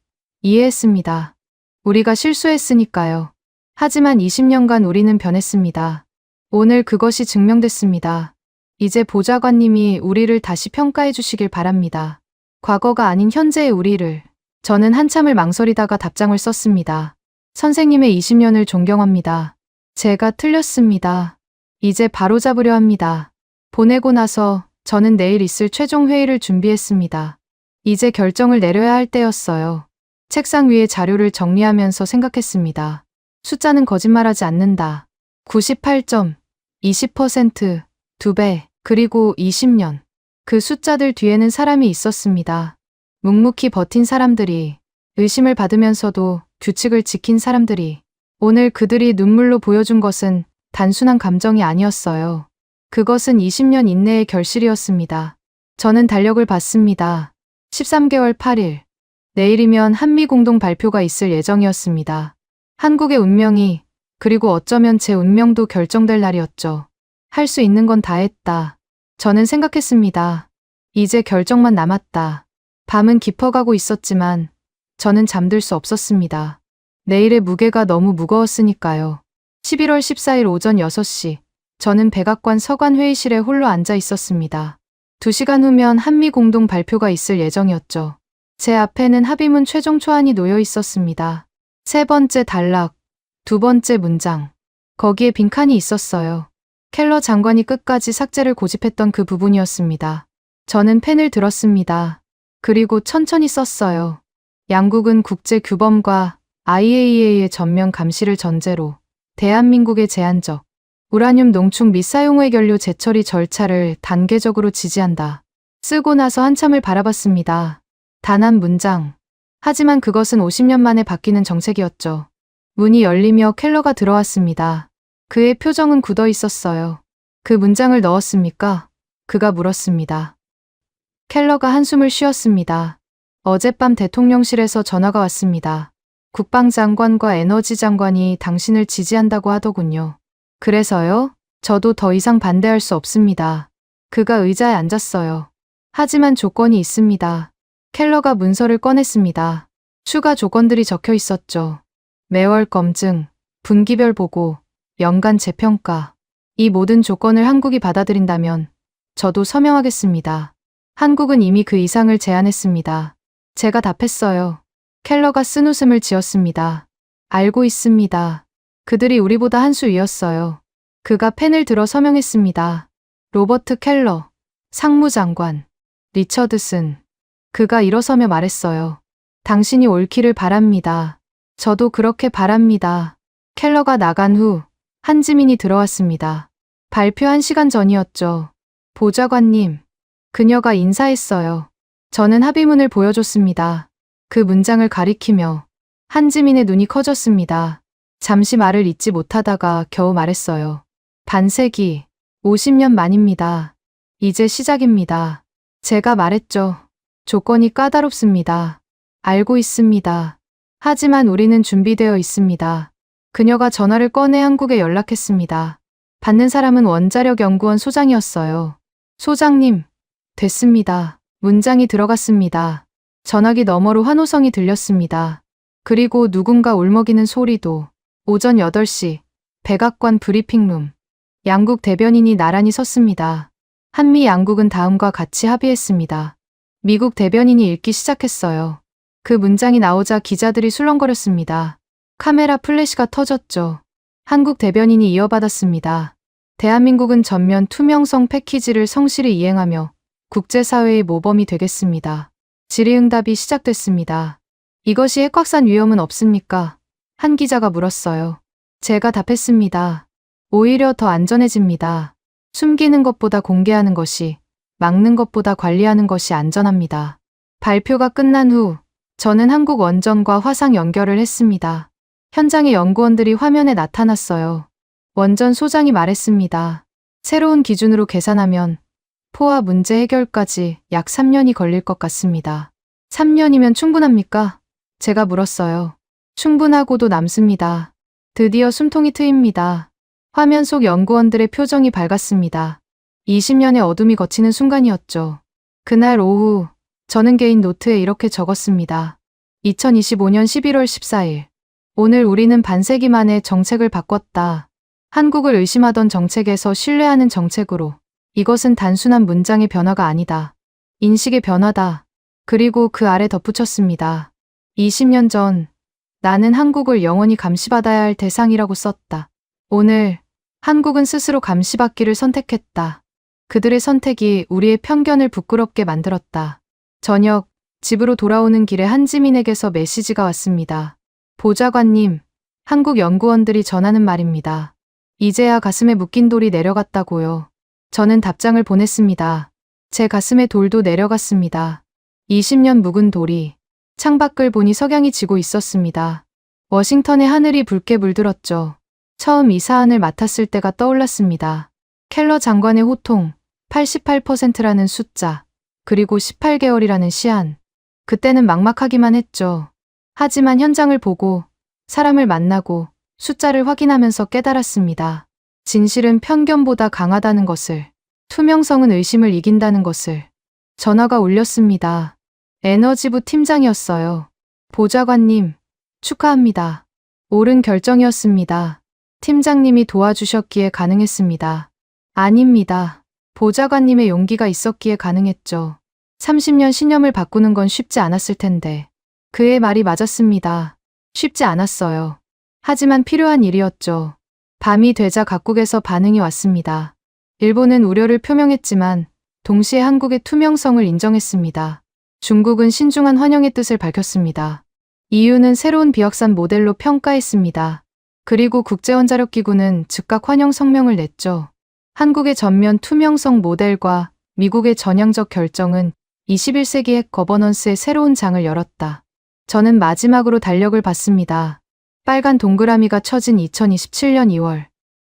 이해했습니다. 우리가 실수했으니까요. 하지만 20년간 우리는 변했습니다. 오늘 그것이 증명됐습니다. 이제 보좌관님이 우리를 다시 평가해 주시길 바랍니다. 과거가 아닌 현재의 우리를. 저는 한참을 망설이다가 답장을 썼습니다. 선생님의 20년을 존경합니다. 제가 틀렸습니다. 이제 바로잡으려 합니다. 보내고 나서 저는 내일 있을 최종 회의를 준비했습니다. 이제 결정을 내려야 할 때였어요. 책상 위에 자료를 정리하면서 생각했습니다. 숫자는 거짓말하지 않는다. 98점, 20%, 2배, 그리고 20년. 그 숫자들 뒤에는 사람이 있었습니다. 묵묵히 버틴 사람들이, 의심을 받으면서도 규칙을 지킨 사람들이. 오늘 그들이 눈물로 보여준 것은 단순한 감정이 아니었어요. 그것은 20년 인내의 결실이었습니다. 저는 달력을 봤습니다. 13개월 8일. 내일이면 한미공동 발표가 있을 예정이었습니다. 한국의 운명이, 그리고 어쩌면 제 운명도 결정될 날이었죠. 할 수 있는 건 다 했다. 저는 생각했습니다. 이제 결정만 남았다. 밤은 깊어가고 있었지만 저는 잠들 수 없었습니다. 내일의 무게가 너무 무거웠으니까요. 11월 14일 오전 6시, 저는 백악관 서관 회의실에 홀로 앉아 있었습니다. 2시간 후면 한미 공동 발표가 있을 예정이었죠. 제 앞에는 합의문 최종 초안이 놓여 있었습니다. 세 번째 단락, 두 번째 문장. 거기에 빈칸이 있었어요. 켈러 장관이 끝까지 삭제를 고집했던 그 부분이었습니다. 저는 펜을 들었습니다. 그리고 천천히 썼어요. 양국은 국제 규범과 IAEA의 전면 감시를 전제로 대한민국의 제한적 우라늄 농축 및 사용 후 결료 재처리 절차를 단계적으로 지지한다. 쓰고 나서 한참을 바라봤습니다. 단 한 문장. 하지만 그것은 50년 만에 바뀌는 정책이었죠. 문이 열리며 켈러가 들어왔습니다. 그의 표정은 굳어 있었어요. 그 문장을 넣었습니까? 그가 물었습니다. 켈러가 한숨을 쉬었습니다. 어젯밤 대통령실에서 전화가 왔습니다. 국방장관과 에너지 장관이 당신을 지지한다고 하더군요. 그래서요? 저도 더 이상 반대할 수 없습니다. 그가 의자에 앉았어요. 하지만 조건이 있습니다. 켈러가 문서를 꺼냈습니다. 추가 조건들이 적혀 있었죠. 매월 검증, 분기별 보고, 연간 재평가. 이 모든 조건을 한국이 받아들인다면 저도 서명하겠습니다. 한국은 이미 그 이상을 제안했습니다. 제가 답했어요. 켈러가 쓴웃음을 지었습니다. 알고 있습니다. 그들이 우리보다 한 수 위였어요. 그가 펜을 들어 서명했습니다. 로버트 켈러, 상무장관, 리처드슨. 그가 일어서며 말했어요. 당신이 옳기를 바랍니다. 저도 그렇게 바랍니다. 켈러가 나간 후 한지민이 들어왔습니다. 발표 1시간 전이었죠. 보좌관님. 그녀가 인사했어요. 저는 합의문을 보여줬습니다. 그 문장을 가리키며 한지민의 눈이 커졌습니다. 잠시 말을 잇지 못하다가 겨우 말했어요. 반세기, 50년 만입니다. 이제 시작입니다. 제가 말했죠. 조건이 까다롭습니다. 알고 있습니다. 하지만 우리는 준비되어 있습니다. 그녀가 전화를 꺼내 한국에 연락했습니다. 받는 사람은 원자력 연구원 소장이었어요. 소장님, 됐습니다. 문장이 들어갔습니다. 전화기 너머로 환호성이 들렸습니다. 그리고 누군가 울먹이는 소리도. 오전 8시, 백악관 브리핑룸. 양국 대변인이 나란히 섰습니다. 한미 양국은 다음과 같이 합의했습니다. 미국 대변인이 읽기 시작했어요. 그 문장이 나오자 기자들이 술렁거렸습니다. 카메라 플래시가 터졌죠. 한국 대변인이 이어받았습니다. 대한민국은 전면 투명성 패키지를 성실히 이행하며 국제사회의 모범이 되겠습니다. 질의응답이 시작됐습니다. 이것이 핵 확산 위험은 없습니까? 한 기자가 물었어요. 제가 답했습니다. 오히려 더 안전해집니다. 숨기는 것보다 공개하는 것이, 막는 것보다 관리하는 것이 안전합니다. 발표가 끝난 후 저는 한국 원전과 화상 연결을 했습니다. 현장의 연구원들이 화면에 나타났어요. 원전 소장이 말했습니다. 새로운 기준으로 계산하면 포화 문제 해결까지 약 3년이 걸릴 것 같습니다. 3년이면 충분합니까? 제가 물었어요. 충분하고도 남습니다. 드디어 숨통이 트입니다. 화면 속 연구원들의 표정이 밝았습니다. 20년의 어둠이 걷히는 순간이었죠. 그날 오후 저는 개인 노트에 이렇게 적었습니다. 2025년 11월 14일. 오늘 우리는 반세기 만에 정책을 바꿨다. 한국을 의심하던 정책에서 신뢰하는 정책으로. 이것은 단순한 문장의 변화가 아니다. 인식의 변화다. 그리고 그 아래 덧붙였습니다. 20년 전 나는 한국을 영원히 감시받아야 할 대상이라고 썼다. 오늘 한국은 스스로 감시받기를 선택했다. 그들의 선택이 우리의 편견을 부끄럽게 만들었다. 저녁 집으로 돌아오는 길에 한지민에게서 메시지가 왔습니다. 보좌관님, 한국 연구원들이 전하는 말입니다. 이제야 가슴에 묶인 돌이 내려갔다고요. 저는 답장을 보냈습니다. 제 가슴에 돌도 내려갔습니다. 20년 묵은 돌이. 창밖을 보니 석양이 지고 있었습니다. 워싱턴의 하늘이 붉게 물들었죠. 처음 이 사안을 맡았을 때가 떠올랐습니다. 켈러 장관의 호통, 88%라는 숫자, 그리고 18개월이라는 시한. 그때는 막막하기만 했죠. 하지만 현장을 보고, 사람을 만나고, 숫자를 확인하면서 깨달았습니다. 진실은 편견보다 강하다는 것을, 투명성은 의심을 이긴다는 것을. 전화가 울렸습니다. 에너지부 팀장이었어요. 보좌관님, 축하합니다. 옳은 결정이었습니다. 팀장님이 도와주셨기에 가능했습니다. 아닙니다. 보좌관님의 용기가 있었기에 가능했죠. 30년 신념을 바꾸는 건 쉽지 않았을 텐데. 그의 말이 맞았습니다. 쉽지 않았어요. 하지만 필요한 일이었죠. 밤이 되자 각국에서 반응이 왔습니다. 일본은 우려를 표명했지만 동시에 한국의 투명성을 인정했습니다. 중국은 신중한 환영의 뜻을 밝혔습니다. EU는 새로운 비확산 모델로 평가했습니다. 그리고 국제원자력기구는 즉각 환영 성명을 냈죠. 한국의 전면 투명성 모델과 미국의 전향적 결정은 21세기 핵 거버넌스의 새로운 장을 열었다. 저는 마지막으로 달력을 봤습니다. 빨간 동그라미가 쳐진 2027년 2월.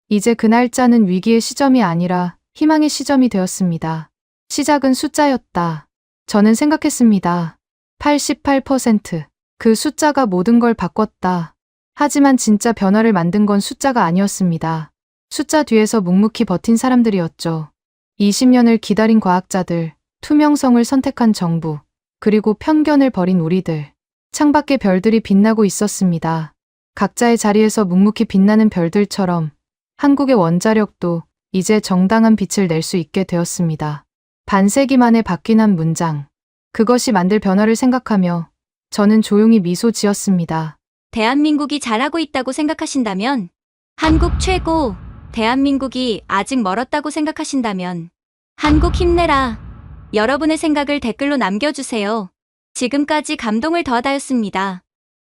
이제 그 날짜는 위기의 시점이 아니라 희망의 시점이 되었습니다. 시작은 숫자였다. 저는 생각했습니다. 88%. 그 숫자가 모든 걸 바꿨다. 하지만 진짜 변화를 만든 건 숫자가 아니었습니다. 숫자 뒤에서 묵묵히 버틴 사람들이었죠. 20년을 기다린 과학자들, 투명성을 선택한 정부, 그리고 편견을 버린 우리들. 창밖에 별들이 빛나고 있었습니다. 각자의 자리에서 묵묵히 빛나는 별들처럼 한국의 원자력도 이제 정당한 빛을 낼 수 있게 되었습니다. 반세기 만에 바뀐 한 문장. 그것이 만들 변화를 생각하며 저는 조용히 미소 지었습니다. 대한민국이 잘하고 있다고 생각하신다면, 한국 최고, 대한민국이 아직 멀었다고 생각하신다면, 한국 힘내라. 여러분의 생각을 댓글로 남겨주세요. 지금까지 감동을 더하다였습니다.